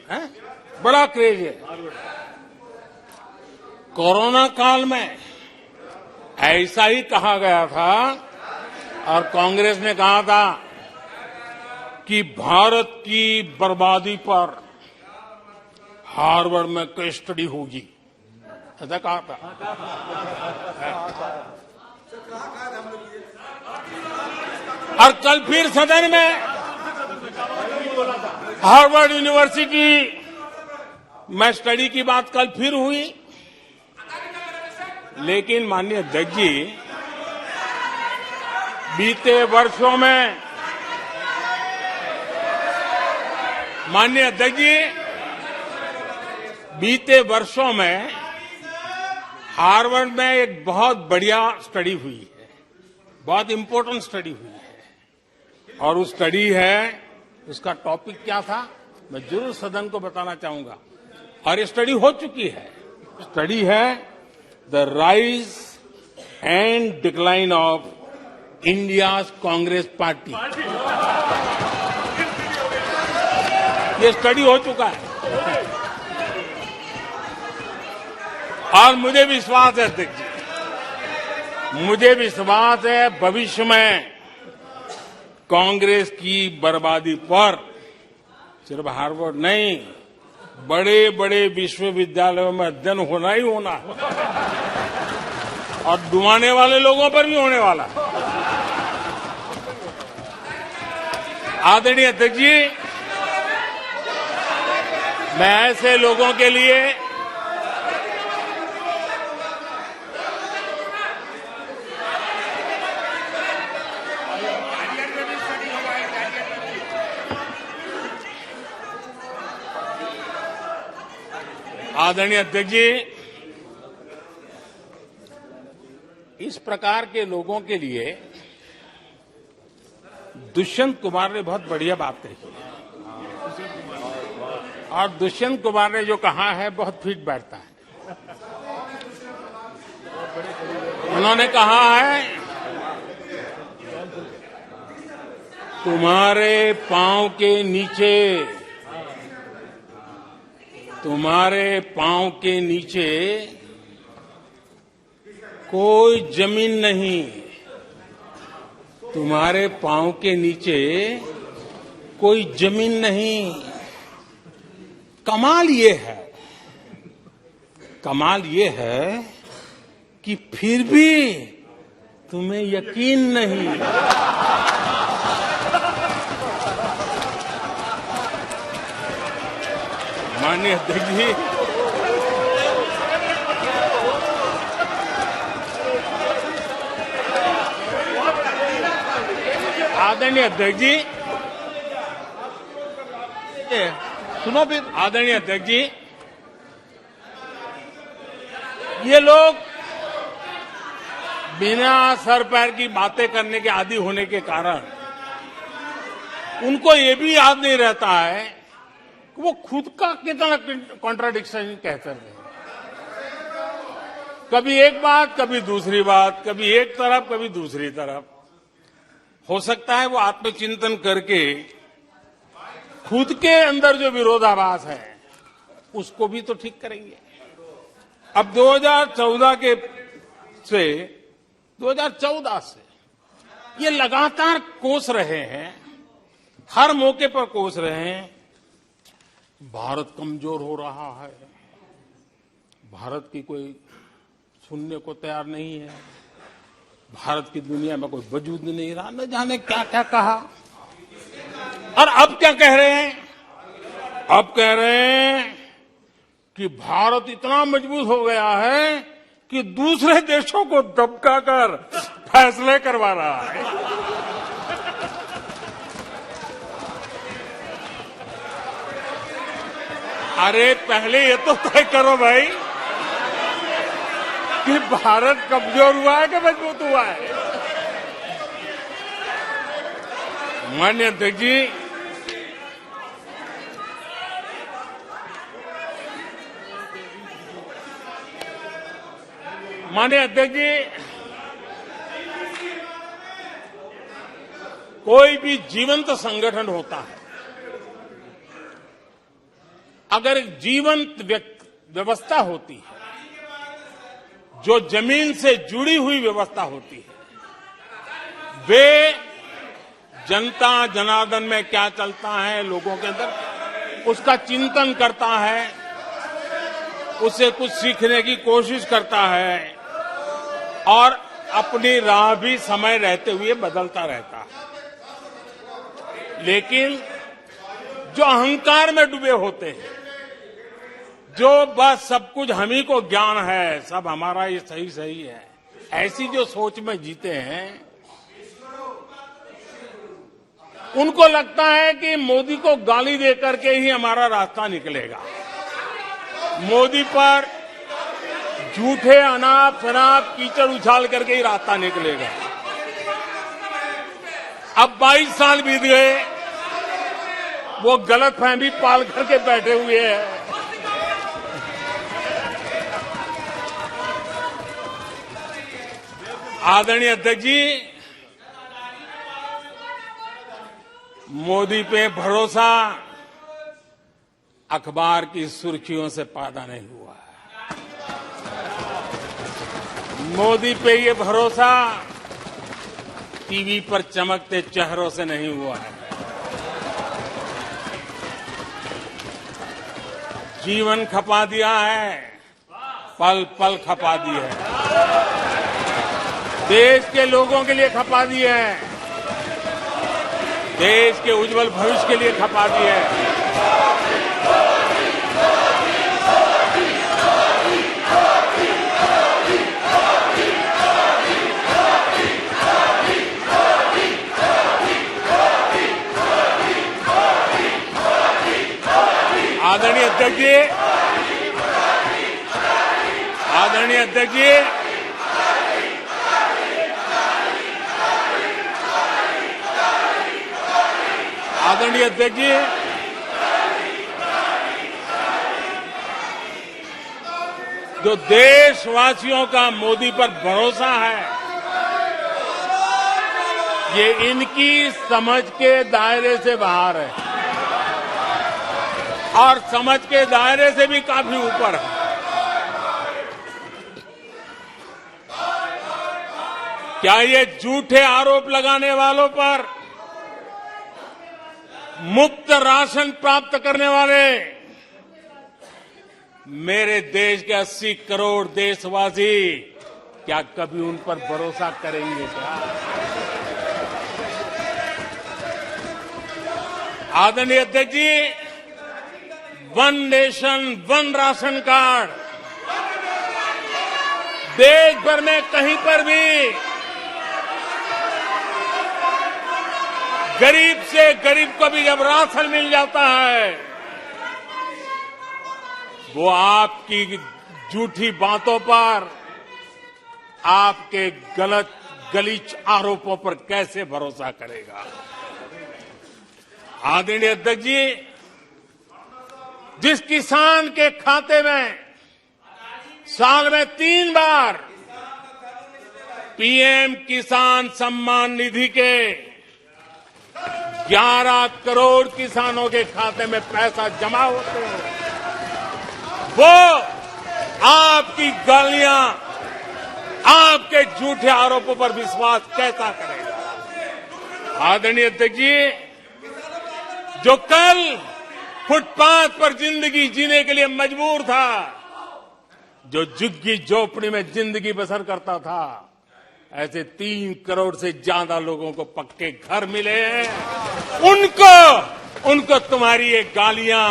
है, बड़ा क्रेज है। कोरोना काल में ऐसा ही कहा गया था, और कांग्रेस ने कहा था कि भारत की बर्बादी पर हार्वर्ड में केस स्टडी होगी, ऐसा कहा था। और कल फिर सदन में हार्वर्ड यूनिवर्सिटी में स्टडी की बात कल फिर हुई। लेकिन माननीय अध्यक्ष जी, बीते वर्षों में माननीय अध्यक्ष जी, बीते वर्षों में हार्वर्ड में एक बहुत बढ़िया स्टडी हुई है, बहुत इंपॉर्टेंट स्टडी हुई है। और उस स्टडी है, उसका टॉपिक क्या था मैं जरूर सदन को बताना चाहूंगा, और ये स्टडी हो चुकी है। स्टडी है the rise and decline of India's Congress party. ये स्टडी हो चुका है, और मुझे विश्वास है अध्यक्ष जी, मुझे विश्वास है भविष्य में कांग्रेस की बर्बादी पर सिर्फ हार्वर्ड नहीं, बड़े बड़े विश्वविद्यालयों में अध्ययन होना ही होना है, और डुबाने वाले लोगों पर भी होने वाला है। आदरणीय अध्यक्ष जी, मैं ऐसे लोगों के लिए आदरणीय अध्यक्ष जी, इस प्रकार के लोगों के लिए दुष्यंत कुमार ने बहुत बढ़िया बात कही है और दुष्यंत कुमार ने जो कहा है बहुत फिट बैठता है। उन्होंने कहा है तुम्हारे पांव के नीचे कोई जमीन नहीं, तुम्हारे पांव के नीचे कोई जमीन नहीं। कमाल ये है कि फिर भी तुम्हें यकीन नहीं। माननीय अध्यक्ष जी, आदरणीय अध्यक्ष जी, सुनो फिर। आदरणीय अध्यक्ष जी, ये लोग बिना सर पैर की बातें करने के आदी होने के कारण उनको ये भी याद नहीं रहता है कि वो खुद का कितना कॉन्ट्राडिक्शन कहते हैं। कभी एक बात, कभी दूसरी बात, कभी एक तरफ, कभी दूसरी तरफ। हो सकता है वो आत्मचिंतन करके खुद के अंदर जो विरोधाभास है उसको भी तो ठीक करेंगे। अब 2014 से ये लगातार कोस रहे हैं, हर मौके पर कोस रहे हैं, भारत कमजोर हो रहा है, भारत की कोई सुनने को तैयार नहीं है, भारत की दुनिया में कोई वजूद नहीं रहा, न जाने क्या क्या कहा। और अब क्या कह रहे हैं? अब कह रहे हैं कि भारत इतना मजबूत हो गया है कि दूसरे देशों को दबकाकर फैसले करवा रहा है। अरे पहले ये तो तय करो भाई कि भारत कमजोर हुआ है कि मजबूत हुआ है। माननीय अध्यक्ष जी, कोई भी जीवंत संगठन होता है, अगर एक जीवंत व्यवस्था होती है, जो जमीन से जुड़ी हुई व्यवस्था होती है, वे जनता जनार्दन में क्या चलता है लोगों के अंदर उसका चिंतन करता है, उससे कुछ सीखने की कोशिश करता है और अपनी राह भी समय रहते हुए बदलता रहता है। लेकिन जो अहंकार में डूबे होते हैं, जो बस सब कुछ हम ही को ज्ञान है, सब हमारा ये सही है, ऐसी जो सोच में जीते हैं, उनको लगता है कि मोदी को गाली देकर के ही हमारा रास्ता निकलेगा। मोदी पर झूठे अनाप शनाप कीचड़ उछाल करके ही रास्ता निकलेगा। अब 22 साल बीत गए, वो गलतफहमी पाल करके बैठे हुए हैं। आदरणीय अध्यक्ष जी, मोदी पे भरोसा अखबार की सुर्खियों से पैदा नहीं हुआ है। मोदी पे ये भरोसा टीवी पर चमकते चेहरों से नहीं हुआ है। जीवन खपा दिया है, पल पल खपा दी है, देश के लोगों के लिए खपा दी है, देश के उज्जवल भविष्य के लिए खपा दी है। आदरणीय अध्यक्ष जी, आदरणीय अध्यक्ष जी, आदरणीय अध्यक्ष जी, जो देशवासियों का मोदी पर भरोसा है, ये इनकी समझ के दायरे से बाहर है और समझ के दायरे से भी काफी ऊपर है। क्या ये झूठे आरोप लगाने वालों पर मुफ्त राशन प्राप्त करने वाले मेरे देश के 80 करोड़ देशवासी क्या कभी उन पर भरोसा करेंगे क्या? आदरणीय अध्यक्ष जी, one nation one ration card देश भर में कहीं पर भी गरीब से गरीब को भी जब राशन मिल जाता है, वो आपकी झूठी बातों पर, आपके गलत गलीच आरोपों पर कैसे भरोसा करेगा? आदरणीय अध्यक्ष जी, जिस किसान के खाते में साल में 3 बार पीएम किसान सम्मान निधि के 11 करोड़ किसानों के खाते में पैसा जमा होते हैं, वो आपकी गालियां, आपके झूठे आरोपों पर विश्वास कैसा करेगा? आदरणीय अध्यक्ष जी, जो कल फुटपाथ पर जिंदगी जीने के लिए मजबूर था, जो झुग्गी झोपड़ी में जिंदगी बसर करता था, ऐसे 3 करोड़ से ज्यादा लोगों को पक्के घर मिले हैं। उनको तुम्हारी ये गालियां,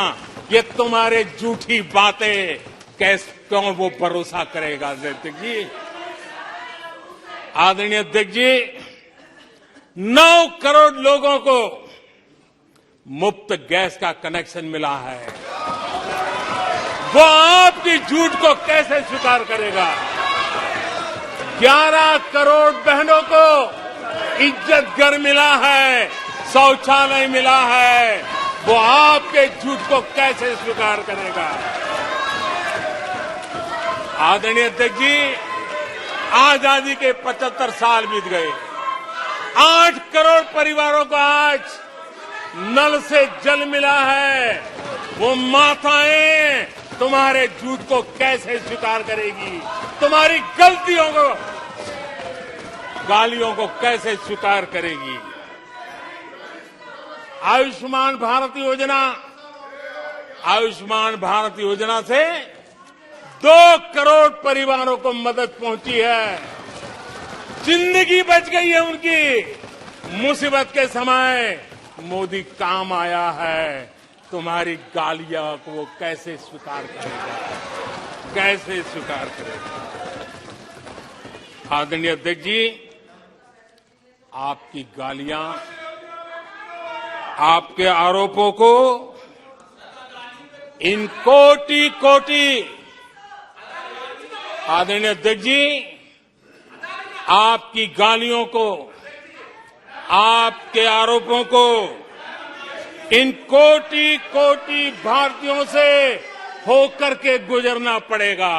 ये तुम्हारे झूठी बातें क्यों वो भरोसा करेगा? अध्यक्ष जी, आदरणीय अध्यक्ष जी, 9 करोड़ लोगों को मुफ्त गैस का कनेक्शन मिला है, वो आपकी झूठ को कैसे स्वीकार करेगा? 11 करोड़ बहनों को इज्जत घर मिला है, शौचालय मिला है, वो आपके झूठ को कैसे स्वीकार करेगा? आदरणीय अध्यक्ष जी, आजादी के 75 साल बीत गए, 8 करोड़ परिवारों को आज नल से जल मिला है, वो माताएं तुम्हारे झूठ को कैसे स्वीकार करेगी? तुम्हारी गलतियों को, गालियों को कैसे स्वीकार करेगी? आयुष्मान भारत योजना से 2 करोड़ परिवारों को मदद पहुंची है, जिंदगी बच गई है उनकी। मुसीबत के समय मोदी काम आया है, तुम्हारी गालियां को वो कैसे स्वीकार करेगा? कैसे स्वीकार करेगा? आदरणीय अध्यक्ष जी, आपकी गालियां, आपके आरोपों को इन कोटि आदरणीय अध्यक्ष जी, आपकी गालियों को, आपके आरोपों को इन कोटि भारतीयों से होकर के गुजरना पड़ेगा,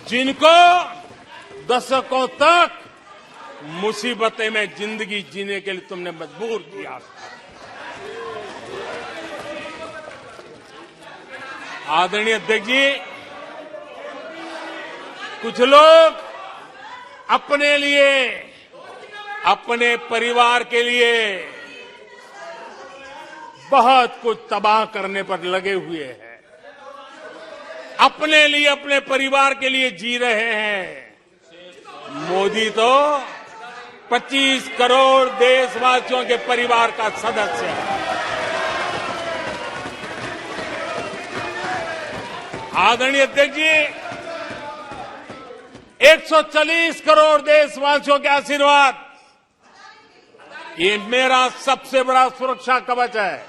जिनको दशकों तक मुसीबतें में जिंदगी जीने के लिए तुमने मजबूर किया। आदरणीय अध्यक्ष जी, कुछ लोग अपने लिए, अपने परिवार के लिए बहुत कुछ तबाह करने पर लगे हुए हैं, अपने लिए, अपने परिवार के लिए जी रहे हैं। मोदी तो 25 करोड़ देशवासियों के परिवार का सदस्य है। आदरणीय अध्यक्ष जी, 140 करोड़ देशवासियों के आशीर्वाद, ये मेरा सबसे बड़ा सुरक्षा कवच है।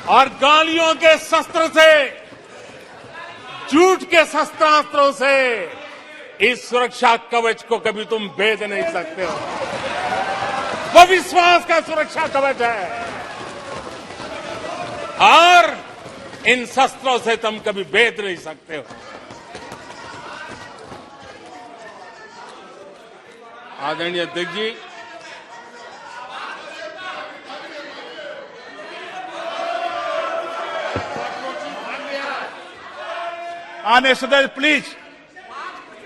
और गालियों के शस्त्र से, झूठ के शस्त्रास्त्रों से इस सुरक्षा कवच को कभी तुम भेद नहीं सकते हो। वो विश्वास का सुरक्षा कवच है। और इन शस्त्रों से तुम कभी भेद नहीं सकते हो। आदरणीय अध्यक्ष जी, आने सदस्य प्लीज।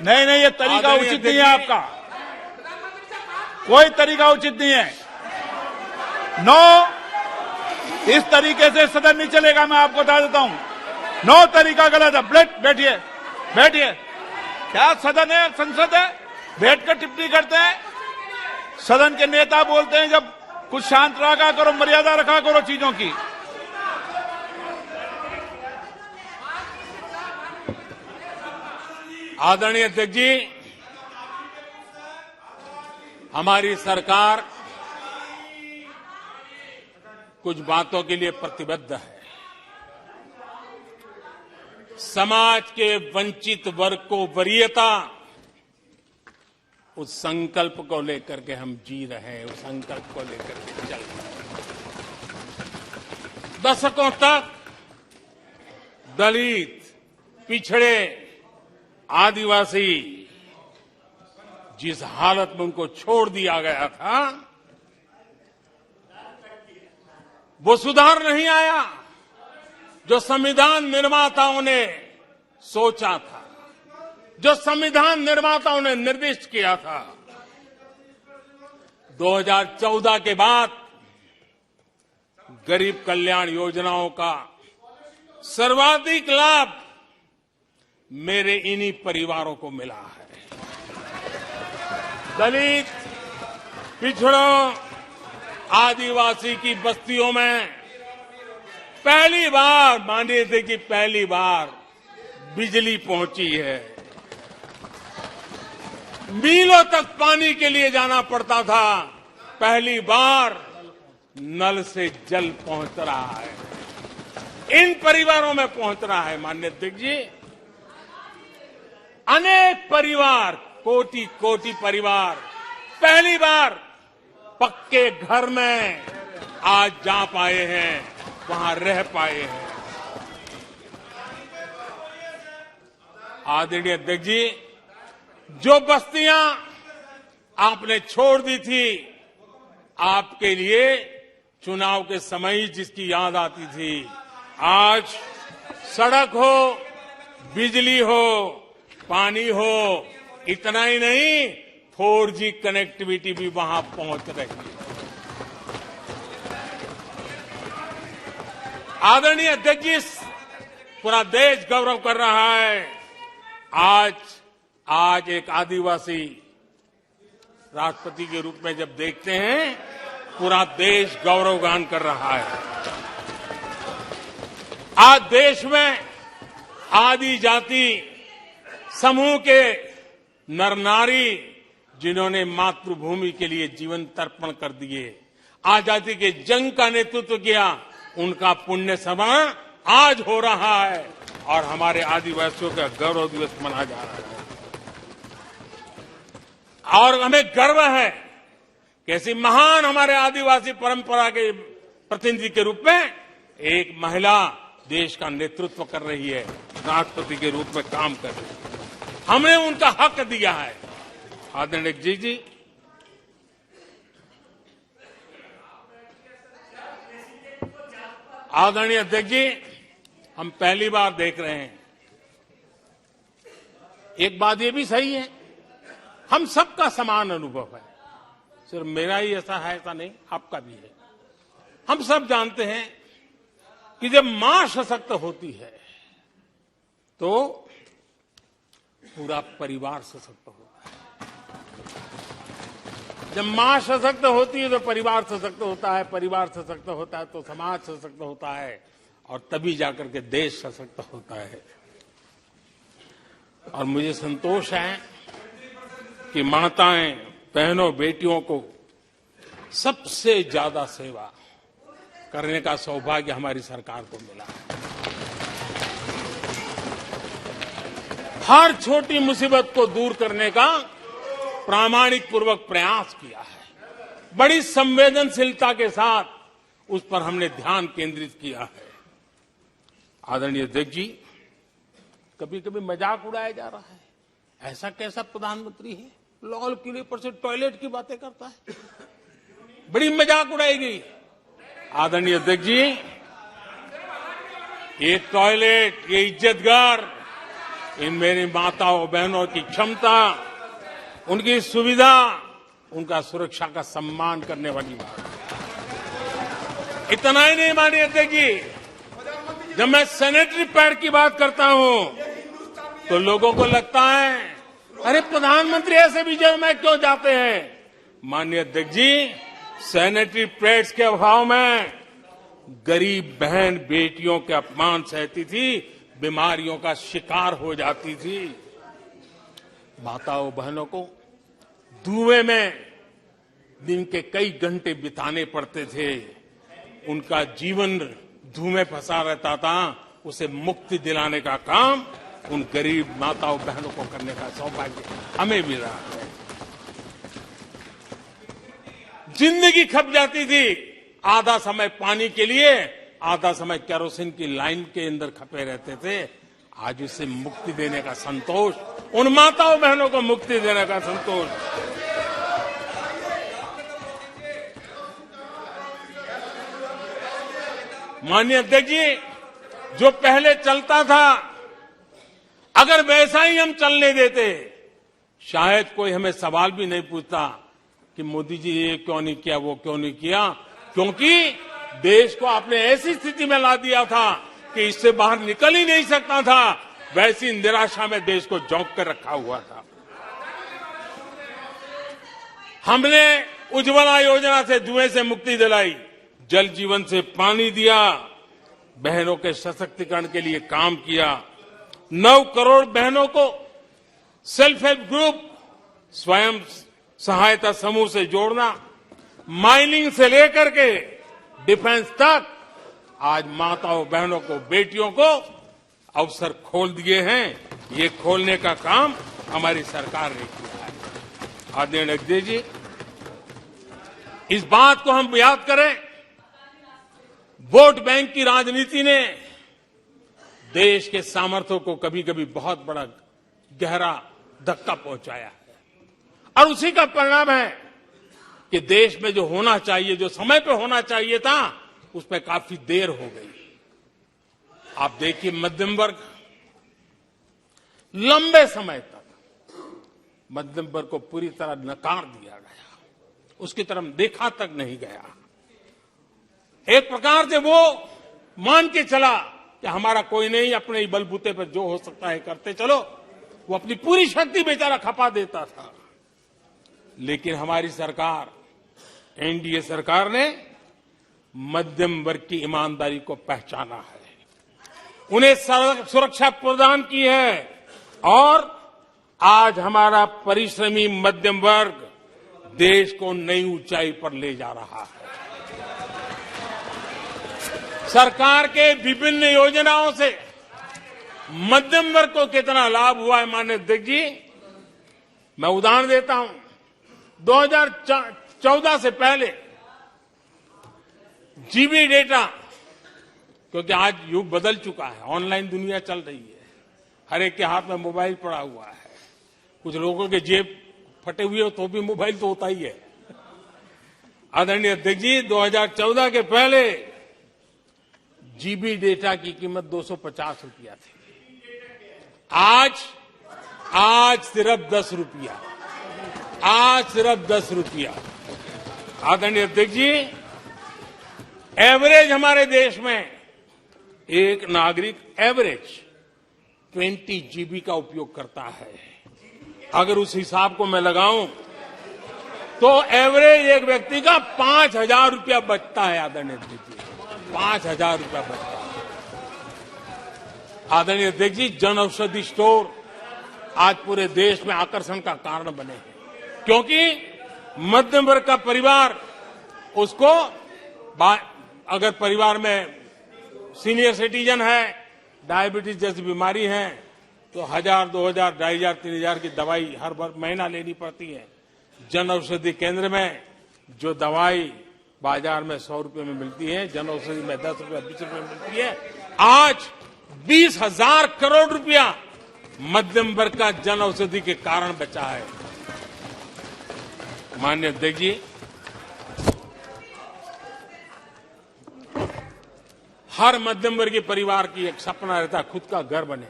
नहीं नहीं, ये तरीका आदरणीय उचित नहीं है अध्यक्ष जी। आपका, कोई तरीका उचित नहीं है। नो, इस तरीके से सदन नहीं चलेगा, मैं आपको बता देता हूं। नो, तरीका गलत है। बैठिए बैठिए। क्या सदन है, संसद है? बैठकर टिप्पणी करते हैं। सदन के नेता बोलते हैं जब कुछ शांत रखा करो, मर्यादा रखा करो चीजों की। आदरणीय अध्यक्ष जी, हमारी सरकार कुछ बातों के लिए प्रतिबद्ध है। समाज के वंचित वर्ग को वरीयता, उस संकल्प को लेकर के हम जी रहे हैं, उस संकल्प को लेकर के चल रहे हैं। दशकों तक दलित, पिछड़े, आदिवासी जिस हालत में उनको छोड़ दिया गया था, वो सुधार नहीं आया जो संविधान निर्माताओं ने सोचा था, जो संविधान निर्माताओं ने निर्दिष्ट किया था। 2014 के बाद गरीब कल्याण योजनाओं का सर्वाधिक लाभ मेरे इन्हीं परिवारों को मिला है। दलित, पिछड़ों, आदिवासी की बस्तियों में पहली बार, मानिए थे कि पहली बार बिजली पहुंची है। मीलों तक पानी के लिए जाना पड़ता था, पहली बार नल से जल पहुंच रहा है, इन परिवारों में पहुंच रहा है। माननीय अध्यक्ष जी, अनेक परिवार, कोटि कोटि परिवार पहली बार पक्के घर में आज जा पाए हैं, वहां रह पाए हैं। आदरणीय अध्यक्ष जी, जो बस्तियां आपने छोड़ दी थी, आपके लिए चुनाव के समय ही जिसकी याद आती थी, आज सड़क हो, बिजली हो, पानी हो, इतना ही नहीं 4G कनेक्टिविटी भी वहां पहुंच रही है। आदरणीय अध्यक्ष जी, पूरा देश गौरव कर रहा है। आज एक आदिवासी राष्ट्रपति के रूप में जब देखते हैं, पूरा देश गौरवगान कर रहा है। आज देश में आदि जाति समूह के नर नारी, जिन्होंने मातृभूमि के लिए जीवन तर्पण कर दिए, आजादी के जंग का नेतृत्व किया, उनका पुण्य स्मरण आज हो रहा है और हमारे आदिवासियों का गौरव दिवस मनाया जा रहा है। और हमें गर्व है कि ऐसी महान हमारे आदिवासी परंपरा के प्रतिनिधि के रूप में एक महिला देश का नेतृत्व कर रही है, राष्ट्रपति के रूप में काम कर रही है। हमने उनका हक दिया है। आदरणीय जी, आदरणीय अध्यक्ष जी, हम पहली बार देख रहे हैं। एक बात ये भी सही है, हम सबका समान अनुभव है, सिर्फ मेरा ही ऐसा है ऐसा नहीं, आपका भी है। हम सब जानते हैं कि जब मां सशक्त होती है तो पूरा परिवार सशक्त होता है। जब मां सशक्त होती है तो परिवार सशक्त होता है, परिवार सशक्त होता है तो समाज सशक्त होता है, और तभी जाकर के देश सशक्त होता है। और मुझे संतोष है कि माताएं, बहनों, बेटियों को सबसे ज्यादा सेवा करने का सौभाग्य हमारी सरकार को मिला है। हर छोटी मुसीबत को दूर करने का प्रामाणिक पूर्वक प्रयास किया है। बड़ी संवेदनशीलता के साथ उस पर हमने ध्यान केंद्रित किया है। आदरणीय अध्यक्ष जी, कभी कभी मजाक उड़ाया जा रहा है, ऐसा कैसा प्रधानमंत्री है, लाल किले पर से टॉयलेट की बातें करता है, बड़ी मजाक उड़ाई गई। आदरणीय अध्यक्ष जी, ये टॉयलेट, ये इज्जतगार, इन मेरी माताओं बहनों की क्षमता, उनकी सुविधा, उनका सुरक्षा का सम्मान करने वाली बात। इतना ही नहीं मानिए अध्यक्ष जी, जब मैं सैनिटरी पैड की बात करता हूं तो लोगों को लगता है अरे प्रधानमंत्री ऐसे विजय में क्यों जाते हैं। माननीय अध्यक्ष जी, सैनिटरी पैड्स के अभाव में गरीब बहन बेटियों के अपमान सहती थी, बीमारियों का शिकार हो जाती थी। माताओं बहनों को धुएं में दिन के कई घंटे बिताने पड़ते थे, उनका जीवन धुएं फंसा रहता था, उसे मुक्ति दिलाने का काम उन गरीब माताओं बहनों को करने का सौभाग्य हमें मिला है। जिंदगी खप जाती थी, आधा समय पानी के लिए, आधा समय केरोसिन की लाइन के अंदर खपे रहते थे। आज उसे मुक्ति देने का संतोष, उन माताओं बहनों को मुक्ति देने का संतोष। माननीय अध्यक्ष जी, जो पहले चलता था, अगर वैसा ही हम चलने देते, शायद कोई हमें सवाल भी नहीं पूछता कि मोदी जी ये क्यों नहीं किया, वो क्यों नहीं किया, क्योंकि देश को आपने ऐसी स्थिति में ला दिया था कि इससे बाहर निकल ही नहीं सकता था। वैसी निराशा में देश को झोंक कर रखा हुआ था। हमने उज्ज्वला योजना से धुएं से मुक्ति दिलाई, जल जीवन से पानी दिया, बहनों के सशक्तिकरण के लिए काम किया। 9 करोड़ बहनों को सेल्फ हेल्प ग्रुप, स्वयं सहायता समूह से जोड़ना, माइनिंग से लेकर के डिफेंस तक, आज माताओं बहनों को, बेटियों को अवसर खोल दिए हैं। ये खोलने का काम हमारी सरकार ने किया है। आदरणीय अध्यक्ष जी, इस बात को हम याद करें, वोट बैंक की राजनीति ने देश के सामर्थ्य को कभी कभी बहुत बड़ा गहरा धक्का पहुंचाया है, और उसी का परिणाम है कि देश में जो होना चाहिए, जो समय पे होना चाहिए था, उसमें काफी देर हो गई। आप देखिए, मध्यम वर्ग लंबे समय तक मध्यम वर्ग को पूरी तरह नकार दिया गया, उसकी तरफ देखा तक नहीं गया। एक प्रकार से वो मान के चला कि हमारा कोई नहीं, अपने ही बलबूते पर जो हो सकता है करते चलो। वो अपनी पूरी शक्ति बेचारा खपा देता था। लेकिन हमारी सरकार, एनडीए सरकार ने मध्यम वर्ग की ईमानदारी को पहचाना है, उन्हें सुरक्षा प्रदान की है, और आज हमारा परिश्रमी मध्यम वर्ग देश को नई ऊंचाई पर ले जा रहा है। सरकार के विभिन्न योजनाओं से मध्यम वर्ग को कितना लाभ हुआ है, माननीय अध्यक्ष जी, मैं उदाहरण देता हूं। 2014 से पहले जीबी डेटा, क्योंकि आज युग बदल चुका है, ऑनलाइन दुनिया चल रही है, हर एक के हाथ में मोबाइल पड़ा हुआ है, कुछ लोगों के जेब फटे हुए हो तो भी मोबाइल तो होता ही है। आदरणीय अध्यक्ष जी, 2014 के पहले जीबी डेटा की कीमत 250 रुपया थी, आज सिर्फ 10 रुपया, आज सिर्फ 10 रुपया। आदरणीय अध्यक्ष जी, एवरेज हमारे देश में एक नागरिक एवरेज 20 जीबी का उपयोग करता है। अगर उस हिसाब को मैं लगाऊं तो एवरेज एक व्यक्ति का 5,000 रुपया बचता है। आदरणीय अध्यक्ष जी, 5,000 रुपया बचता है। आदरणीय अध्यक्ष जी, जन औषधि स्टोर आज पूरे देश में आकर्षण का कारण बने हैं, क्योंकि मध्यम वर्ग का परिवार, उसको अगर परिवार में सीनियर सिटीजन है, डायबिटीज जैसी बीमारी है, तो 1,000, 2,000, 2,500, 3,000 की दवाई हर महीना लेनी पड़ती है। जन औषधि केंद्र में जो दवाई बाजार में 100 रुपए में मिलती है, जन औषधि में 10 रुपए 20 रुपए में मिलती है, आज 20,000 करोड़ रुपया मध्यम वर्ग का जन औषधि के कारण बचा है। माननीय अध्यक्ष जी, हर मध्यम वर्गीय परिवार की एक सपना रहता है खुद का घर बने,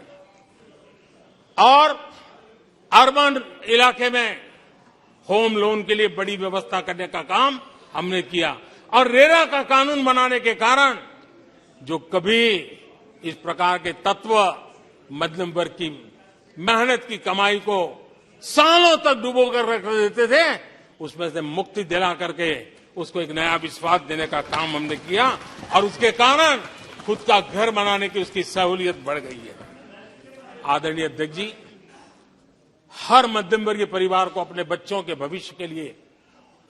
और अर्बन इलाके में होम लोन के लिए बड़ी व्यवस्था करने का काम हमने किया, और रेरा का कानून बनाने के कारण जो कभी इस प्रकार के तत्व मध्यम वर्ग की मेहनत की कमाई को सालों तक डुबो कर रख देते थे, उसमें से मुक्ति दिला करके उसको एक नया विश्वास देने का काम हमने किया, और उसके कारण खुद का घर बनाने की उसकी सहूलियत बढ़ गई है। आदरणीय अध्यक्ष जी, हर मध्यम वर्गीय परिवार को अपने बच्चों के भविष्य के लिए,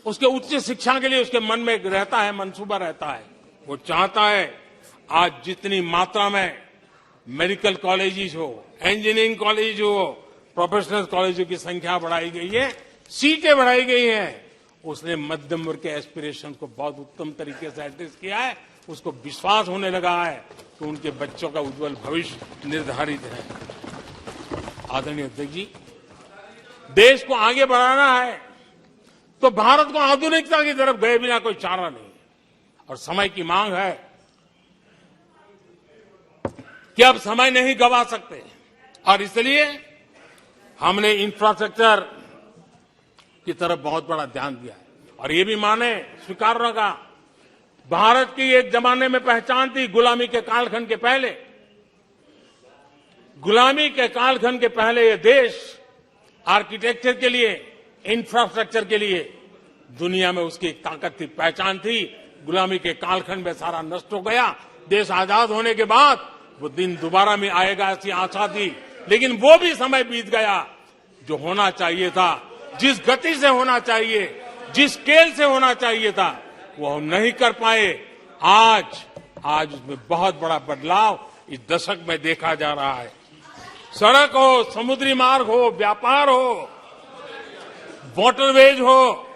उसके उच्च शिक्षा के लिए उसके मन में रहता है, मंसूबा रहता है। वो चाहता है आज जितनी मात्रा में मेडिकल कॉलेजेस हो, इंजीनियरिंग कॉलेज हो, प्रोफेशनल कॉलेजों की संख्या बढ़ाई गई है, सीटें बढ़ाई गई हैं, उसने मध्यम वर्ग के एस्पिरेशन को बहुत उत्तम तरीके से एड्रेस किया है। उसको विश्वास होने लगा है कि उनके बच्चों का उज्जवल भविष्य निर्धारित है। आदरणीय अध्यक्ष जी, देश को आगे बढ़ाना है तो भारत को आधुनिकता की तरफ गए बिना कोई चारा नहीं, और समय की मांग है कि अब समय नहीं गवा सकते, और इसलिए हमने इंफ्रास्ट्रक्चर की तरफ बहुत बड़ा ध्यान दिया है। और ये भी माने स्वीकार होगा, भारत की एक जमाने में पहचान थी गुलामी के कालखंड के पहले। गुलामी के कालखंड के पहले ये देश आर्किटेक्चर के लिए, इंफ्रास्ट्रक्चर के लिए दुनिया में उसकी एक ताकत थी, पहचान थी। गुलामी के कालखंड में सारा नष्ट हो गया। देश आजाद होने के बाद वो दिन दोबारा में आएगा ऐसी आशा थी, लेकिन वो भी समय बीत गया। जो होना चाहिए था, जिस गति से होना चाहिए, जिस स्केल से होना चाहिए था, वो हम नहीं कर पाए। आज उसमें बहुत बड़ा बदलाव इस दशक में देखा जा रहा है। सड़क हो, समुद्री मार्ग हो, व्यापार हो, वाटरवेज हो,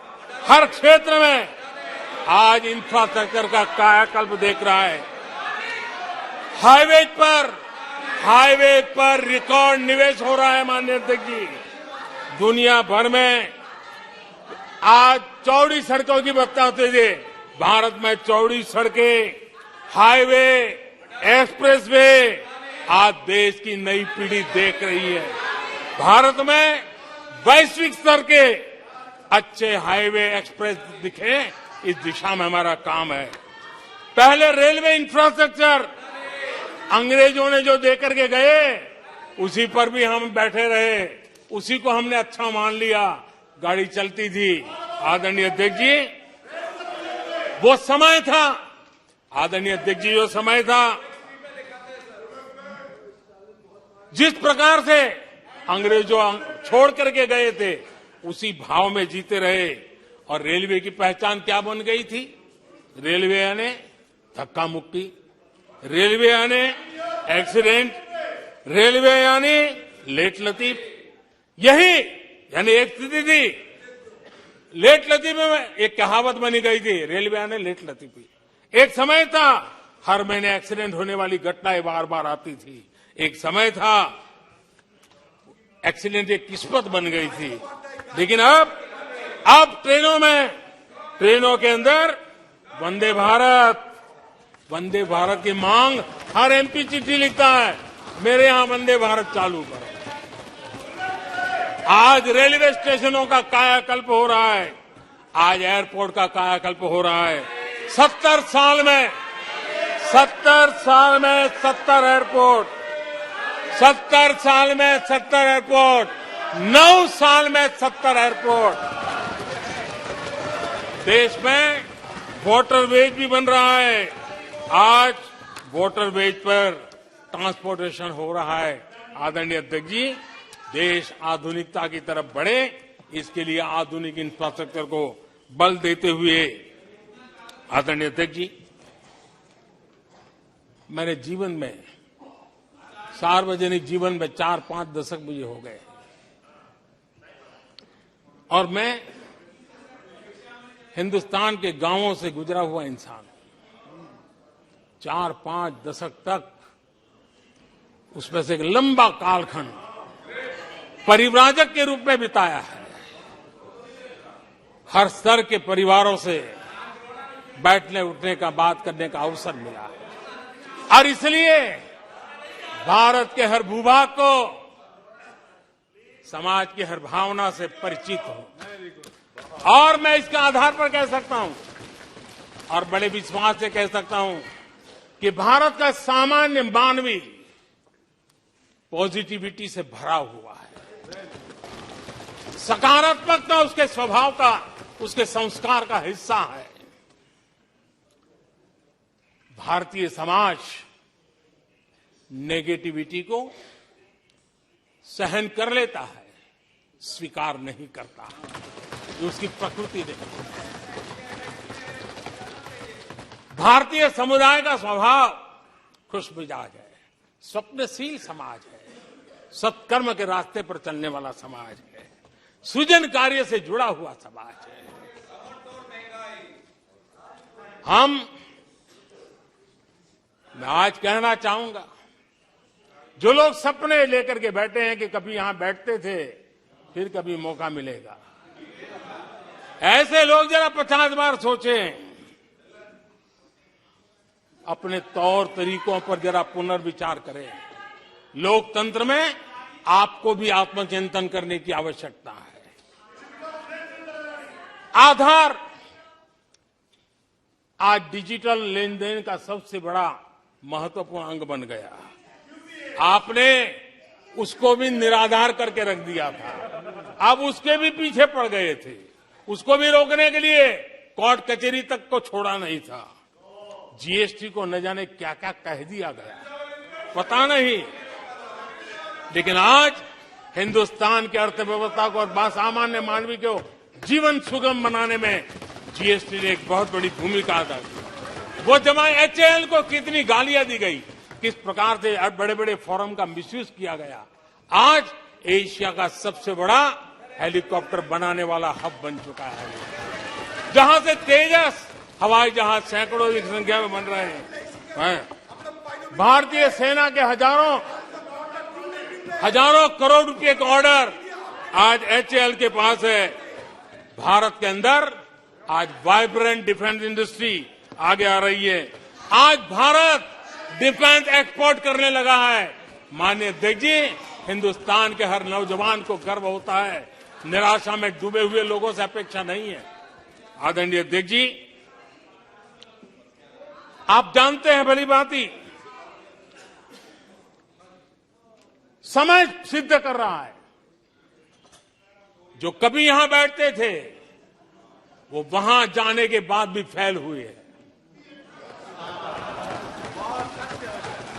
हर क्षेत्र में आज इंफ्रास्ट्रक्चर का कायाकल्प देख रहा है। हाईवे पर रिकॉर्ड निवेश हो रहा है। माननीय अध्यक्ष जी, दुनिया भर में आज चौड़ी सड़कों की बात होती थी, भारत में चौड़ी सड़कें, हाईवे, एक्सप्रेसवे आज देश की नई पीढ़ी देख रही है। भारत में वैश्विक स्तर के अच्छे हाईवे, एक्सप्रेस दिखे, इस दिशा में हमारा काम है। पहले रेलवे इंफ्रास्ट्रक्चर अंग्रेजों ने जो देकर के गए, उसी पर भी हम बैठे रहे, उसी को हमने अच्छा मान लिया, गाड़ी चलती थी। आदरणीय अध्यक्ष जी, वो समय था, आदरणीय अध्यक्ष जी, जो समय था, जिस प्रकार से अंग्रेजों छोड़ करके गए थे, उसी भाव में जीते रहे। और रेलवे की पहचान क्या बन गई थी? रेलवे यानी धक्का मुक्की, रेलवे यानी एक्सीडेंट, रेलवे यानी लेट लतीफ। यही यानी एक स्थिति थी। लेट लतीफ में एक कहावत बनी गई थी, रेलवे यानी लेट लतीफी। एक समय था हर महीने एक्सीडेंट होने वाली घटनाएं बार बार आती थी। एक समय था एक्सीडेंट एक किस्मत बन गई थी। लेकिन अब ट्रेनों के अंदर वंदे भारत की मांग, हर एमपी चिट्ठी लिखता है, मेरे यहां वंदे भारत चालू करो। आज रेलवे स्टेशनों का कायाकल्प हो रहा है, आज एयरपोर्ट का कायाकल्प हो रहा है। 70 साल में 70 एयरपोर्ट, 70 साल में 70 एयरपोर्ट, 9 साल में 70 एयरपोर्ट। देश में वाटरवेज भी बन रहा है। आज वाटरवेज पर ट्रांसपोर्टेशन हो रहा है। आदरणीय अध्यक्ष जी, देश आधुनिकता की तरफ बढ़े, इसके लिए आधुनिक इंफ्रास्ट्रक्चर को बल देते हुए, आदरणीय अध्यक्ष जी, मेरे जीवन में, सार्वजनिक जीवन में 4-5 दशक मुझे हो गए, और मैं हिंदुस्तान के गांवों से गुजरा हुआ इंसान, 4-5 दशक तक उसमें से एक लंबा कालखंड परिव्राजक के रूप में बिताया है। हर स्तर के परिवारों से बैठने उठने का, बात करने का अवसर मिला और इसलिए भारत के हर भूभाग को समाज की हर भावना से परिचित हूं और मैं इसके आधार पर कह सकता हूं और बड़े विश्वास से कह सकता हूं कि भारत का सामान्य मानवी पॉजिटिविटी से भरा हुआ है। सकारात्मकता उसके स्वभाव का, उसके संस्कार का हिस्सा है। भारतीय समाज नेगेटिविटी को सहन कर लेता है, स्वीकार नहीं करता। ये उसकी प्रकृति नहीं। भारतीय समुदाय का स्वभाव खुशमिजाज है, स्वप्नशील समाज है, सत्कर्म के रास्ते पर चलने वाला समाज है, सृजन कार्य से जुड़ा हुआ समाज है। मैं आज कहना चाहूंगा, जो लोग सपने लेकर के बैठे हैं कि कभी यहां बैठते थे, फिर कभी मौका मिलेगा, ऐसे लोग जरा 50 बार सोचें, अपने तौर तरीकों पर जरा पुनर्विचार करें। लोकतंत्र में आपको भी आत्मचिंतन करने की आवश्यकता है। आधार आज डिजिटल लेन देन का सबसे बड़ा महत्वपूर्ण अंग बन गया। आपने उसको भी निराधार करके रख दिया था, अब उसके भी पीछे पड़ गए थे। उसको भी रोकने के लिए कोर्ट कचहरी तक को छोड़ा नहीं था। जीएसटी को न जाने क्या क्या कह दिया गया, पता नहीं, लेकिन आज हिंदुस्तान की अर्थव्यवस्था को और सामान्य मानवी को जीवन सुगम बनाने में जीएसटी ने एक बहुत बड़ी भूमिका अदा की। वो जमा एचएएल को कितनी गालियां दी गई, किस प्रकार से बड़े बड़े फोरम का मिसयूज किया गया। आज एशिया का सबसे बड़ा हेलीकॉप्टर बनाने वाला हब बन चुका है, जहां से तेजस हवाई जहाज सैकड़ों की संख्या में बन रहे हैं। भारतीय सेना के हजारों करोड़ रुपए का ऑर्डर आज एचएएल के पास है। भारत के अंदर आज वाइब्रेंट डिफेंस इंडस्ट्री आगे आ रही है। आज भारत डिफेंस एक्सपोर्ट करने लगा है। माननीय अध्यक्ष जी, हिंदुस्तान के हर नौजवान को गर्व होता है। निराशा में डूबे हुए लोगों से अपेक्षा नहीं है। आदरणीय अध्यक्ष जी, आप जानते हैं भली भांति, समय सिद्ध कर रहा है, जो कभी यहां बैठते थे वो वहां जाने के बाद भी फेल हुए हैं।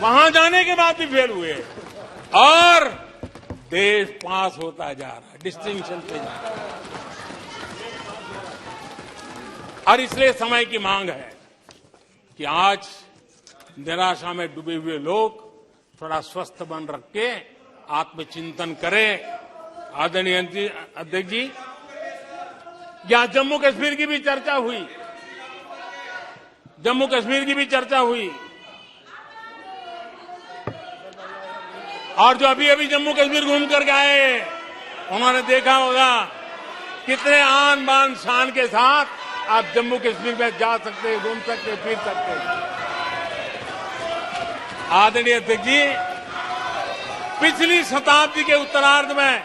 वहां जाने के बाद भी फेल हुए और देश पास होता जा रहा है, डिस्टिंक्शन पे जा रहा है। और इसलिए समय की मांग है कि आज निराशा में डूबे हुए लोग थोड़ा स्वस्थ मन रख के आत्मचिंतन करें। आदरणीय अध्यक्ष जी, यहां जम्मू कश्मीर की भी चर्चा हुई, जम्मू कश्मीर की भी चर्चा हुई, और जो अभी अभी जम्मू कश्मीर घूम कर गए उन्होंने देखा होगा कितने आन बान शान के साथ आप जम्मू कश्मीर में जा सकते, घूम सकते, फिर सकते। आदरणीय अध्यक्ष जी, पिछली शताब्दी के उत्तरार्ध में,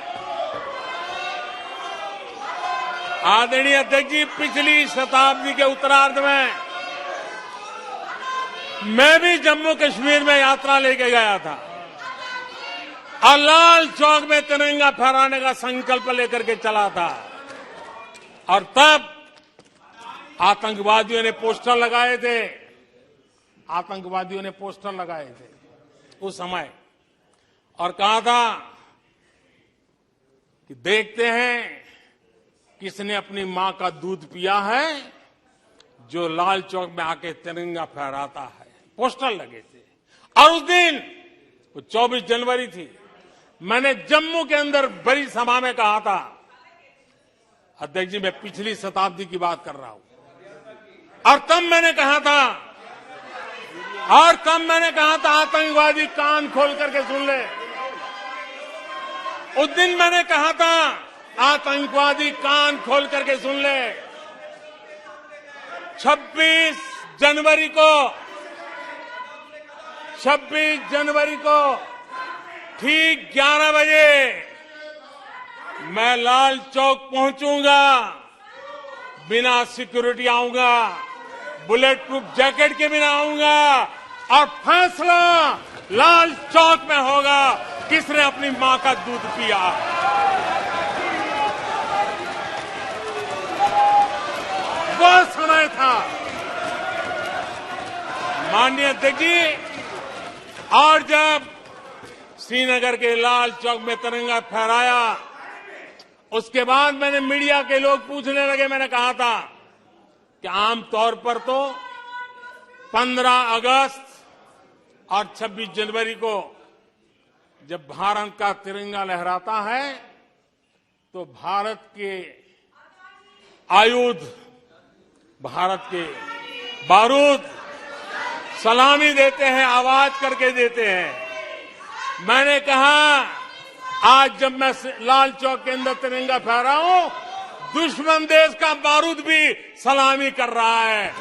आदरणीय अध्यक्ष जी, पिछली शताब्दी के उत्तरार्ध में मैं भी जम्मू कश्मीर में यात्रा लेके गया था और लाल चौक में तिरंगा फहराने का संकल्प लेकर के चला था। और तब आतंकवादियों ने पोस्टर लगाए थे, आतंकवादियों ने पोस्टर लगाए थे उस समय, और कहा था कि देखते हैं किसने अपनी मां का दूध पिया है जो लाल चौक में आके तिरंगा फहराता है। पोस्टर लगे थे। और उस दिन वो 24 जनवरी थी, मैंने जम्मू के अंदर बड़ी सभा में कहा था, अध्यक्ष जी, मैं पिछली शताब्दी की बात कर रहा हूं, और तब मैंने कहा था आतंकवादी कान खोल करके सुन ले। उस दिन मैंने कहा था आतंकवादी कान खोल करके सुन ले। 26 जनवरी को ठीक 11 बजे मैं लाल चौक पहुंचूंगा, बिना सिक्योरिटी आऊंगा, बुलेट प्रूफ जैकेट के बिना आऊंगा, और फैसला लाल चौक में होगा किसने अपनी मां का दूध पिया। वो समय था माननीय अध्यक्ष जी। और जब श्रीनगर के लाल चौक में तिरंगा फहराया, उसके बाद मैंने मीडिया के लोग पूछने लगे, मैंने कहा था कि आमतौर पर तो 15 अगस्त और 26 जनवरी को जब भारत का तिरंगा लहराता है तो भारत के आयुध, भारत के बारूद सलामी देते हैं, आवाज करके देते हैं। मैंने कहा आज जब मैं लाल चौक के अंदर तिरंगा फहरा हूं, दुश्मन देश का बारूद भी सलामी कर रहा है,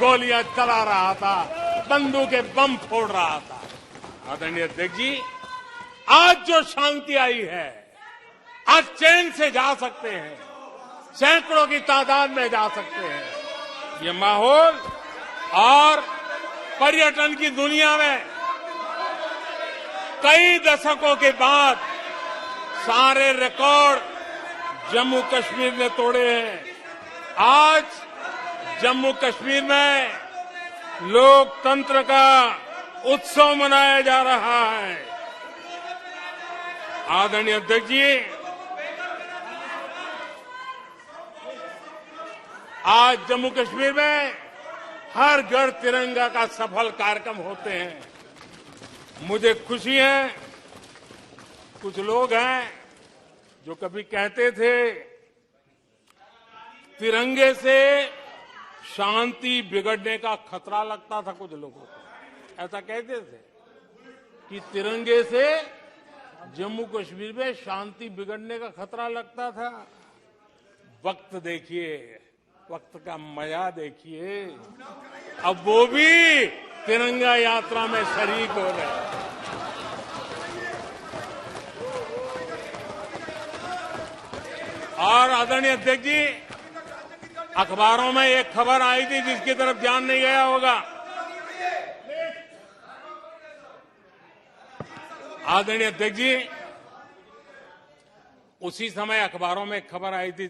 गोलियां चला रहा था, बंदूकें बम फोड़ रहा था। आदरणीय अध्यक्ष जी, आज जो शांति आई है, आज चैन से जा सकते हैं, सैकड़ों की तादाद में जा सकते हैं। ये माहौल और पर्यटन की दुनिया में कई दशकों के बाद सारे रिकॉर्ड जम्मू कश्मीर ने तोड़े हैं। आज जम्मू कश्मीर में लोकतंत्र का उत्सव मनाया जा रहा है। आदरणीय अध्यक्ष जी, आज जम्मू कश्मीर में हर घर तिरंगा का सफल कार्यक्रम होते हैं। मुझे खुशी है, कुछ लोग हैं जो कभी कहते थे तिरंगे से शांति बिगड़ने का खतरा लगता था, कुछ लोगों को ऐसा कहते थे कि तिरंगे से जम्मू कश्मीर में शांति बिगड़ने का खतरा लगता था। वक्त देखिए, वक्त का मजा देखिए, अब वो भी तिरंगा यात्रा में शरीक हो रहे हैं। और आदरणीय अध्यक्ष जी, अखबारों में एक खबर आई थी जिसकी तरफ ध्यान नहीं गया होगा। आदरणीय अध्यक्ष जी, उसी समय अखबारों में एक खबर आई थी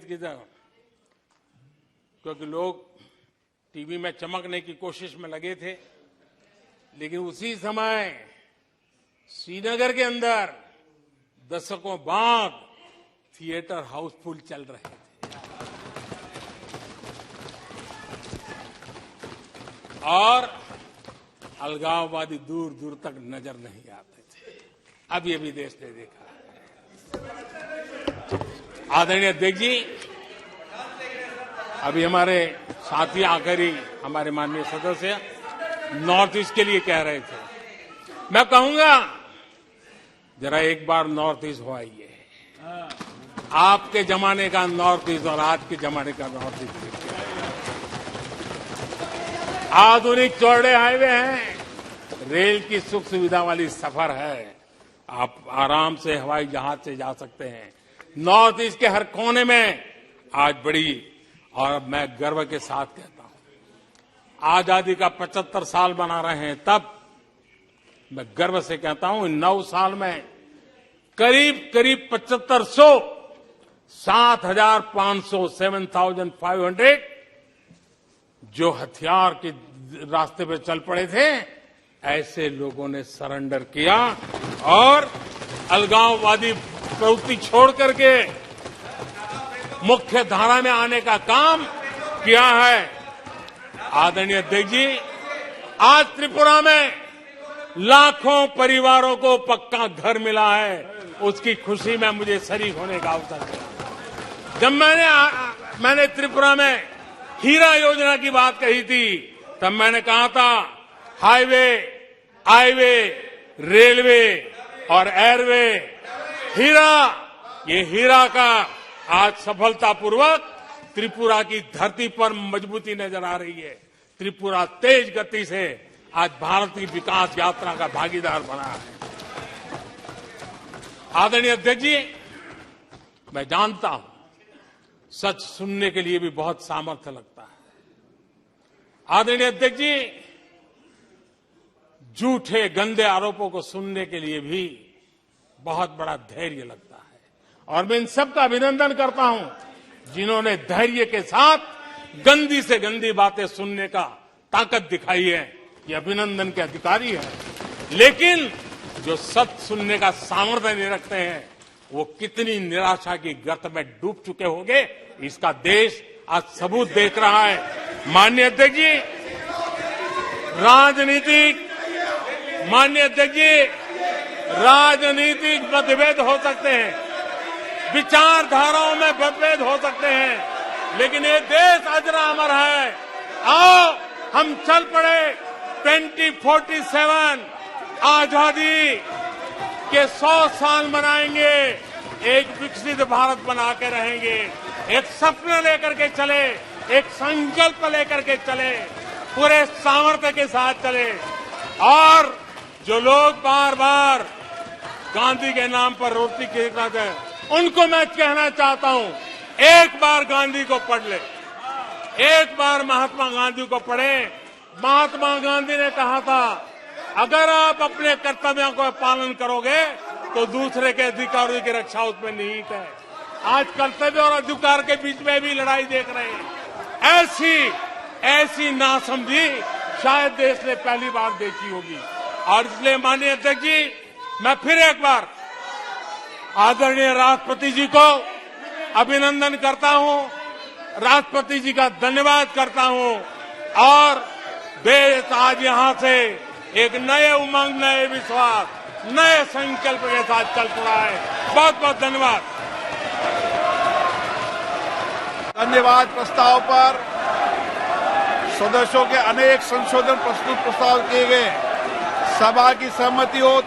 क्योंकि लोग टीवी में चमकने की कोशिश में लगे थे, लेकिन उसी समय श्रीनगर के अंदर दशकों बाद थिएटर हाउसफुल चल रहे थे। और अलगाववादी दूर दूर तक नजर नहीं आते थे। अब ये भी देश ने देखा है। आदरणीय अध्यक्ष जी, अभी हमारे साथी आकर ही हमारे माननीय सदस्य नॉर्थ ईस्ट के लिए कह रहे थे। मैं कहूंगा जरा एक बार नॉर्थ ईस्ट हो आइए। आपके जमाने का नॉर्थ ईस्ट और आज के जमाने का नॉर्थ ईस्ट देखिए। आधुनिक चौड़े हाईवे हैं, रेल की सुख सुविधा वाली सफर है, आप आराम से हवाई जहाज से जा सकते हैं। नॉर्थ ईस्ट के हर कोने में आज बड़ी, और मैं गर्व के साथ कहता हूं, आजादी का 75 साल मना रहे हैं, तब मैं गर्व से कहता हूं इन 9 साल में करीब 7500 7,500 7,500 जो हथियार के रास्ते पे चल पड़े थे, ऐसे लोगों ने सरेंडर किया और अलगाववादी प्रवृत्ति छोड़ करके मुख्य धारा में आने का काम किया है। आदरणीय अध्यक्ष जी, आज त्रिपुरा में लाखों परिवारों को पक्का घर मिला है, उसकी खुशी में मुझे शरीक होने का अवसर मिला। जब मैंने मैंने त्रिपुरा में हीरा योजना की बात कही थी, तब मैंने कहा था हाईवे, हाईवे, रेलवे और एयरवे, ये हीरा का आज सफलतापूर्वक त्रिपुरा की धरती पर मजबूती नजर आ रही है। त्रिपुरा तेज गति से आज भारत की विकास यात्रा का भागीदार बना है। आदरणीय अध्यक्ष जी, मैं जानता हूं सच सुनने के लिए भी बहुत सामर्थ्य लगता है। आदरणीय अध्यक्ष जी, झूठे गंदे आरोपों को सुनने के लिए भी बहुत बड़ा धैर्य लगता है और मैं इन सबका अभिनंदन करता हूं जिन्होंने धैर्य के साथ गंदी से गंदी बातें सुनने का ताकत दिखाई है। ये अभिनंदन के अधिकारी हैं, लेकिन जो सच सुनने का सामर्थ्य नहीं रखते हैं वो कितनी निराशा की गर्त में डूब चुके होंगे, इसका देश आज सबूत देख रहा है। माननीय अध्यक्ष जी, राजनीतिक मतभेद हो सकते हैं, विचारधाराओं में मतभेद हो सकते हैं, लेकिन ये देश अजरा अमर है। आओ हम चल पड़े 2047 आजादी के 100 साल मनाएंगे, एक विकसित भारत बना के रहेंगे, एक सपना लेकर के चले, एक संकल्प लेकर के चले, पूरे सामर्थ्य के साथ चले। और जो लोग बार बार गांधी के नाम पर रोटी खिलाते हैं, उनको मैं कहना चाहता हूं, एक बार गांधी को पढ़ ले, एक बार महात्मा गांधी को पढ़े। महात्मा गांधी ने कहा था, अगर आप अपने कर्तव्यों को पालन करोगे तो दूसरे के अधिकारों की रक्षा उसमें निहित है। आज कर्तव्य और अधिकार के बीच में भी लड़ाई देख रहे हैं। ऐसी नासमझी शायद देश ने पहली बार देखी होगी। और इसलिए माननीय अध्यक्ष जी, मैं फिर एक बार आदरणीय राष्ट्रपति जी को अभिनंदन करता हूं, राष्ट्रपति जी का धन्यवाद करता हूं और देश आज यहां से एक नए उमंग, नए विश्वास, नए संकल्प के साथ चल पड़ा है। बहुत बहुत धन्यवाद। धन्यवाद। प्रस्ताव पर सदस्यों के अनेक संशोधन प्रस्तुत प्रस्ताव किए गए। सभा की सहमति हो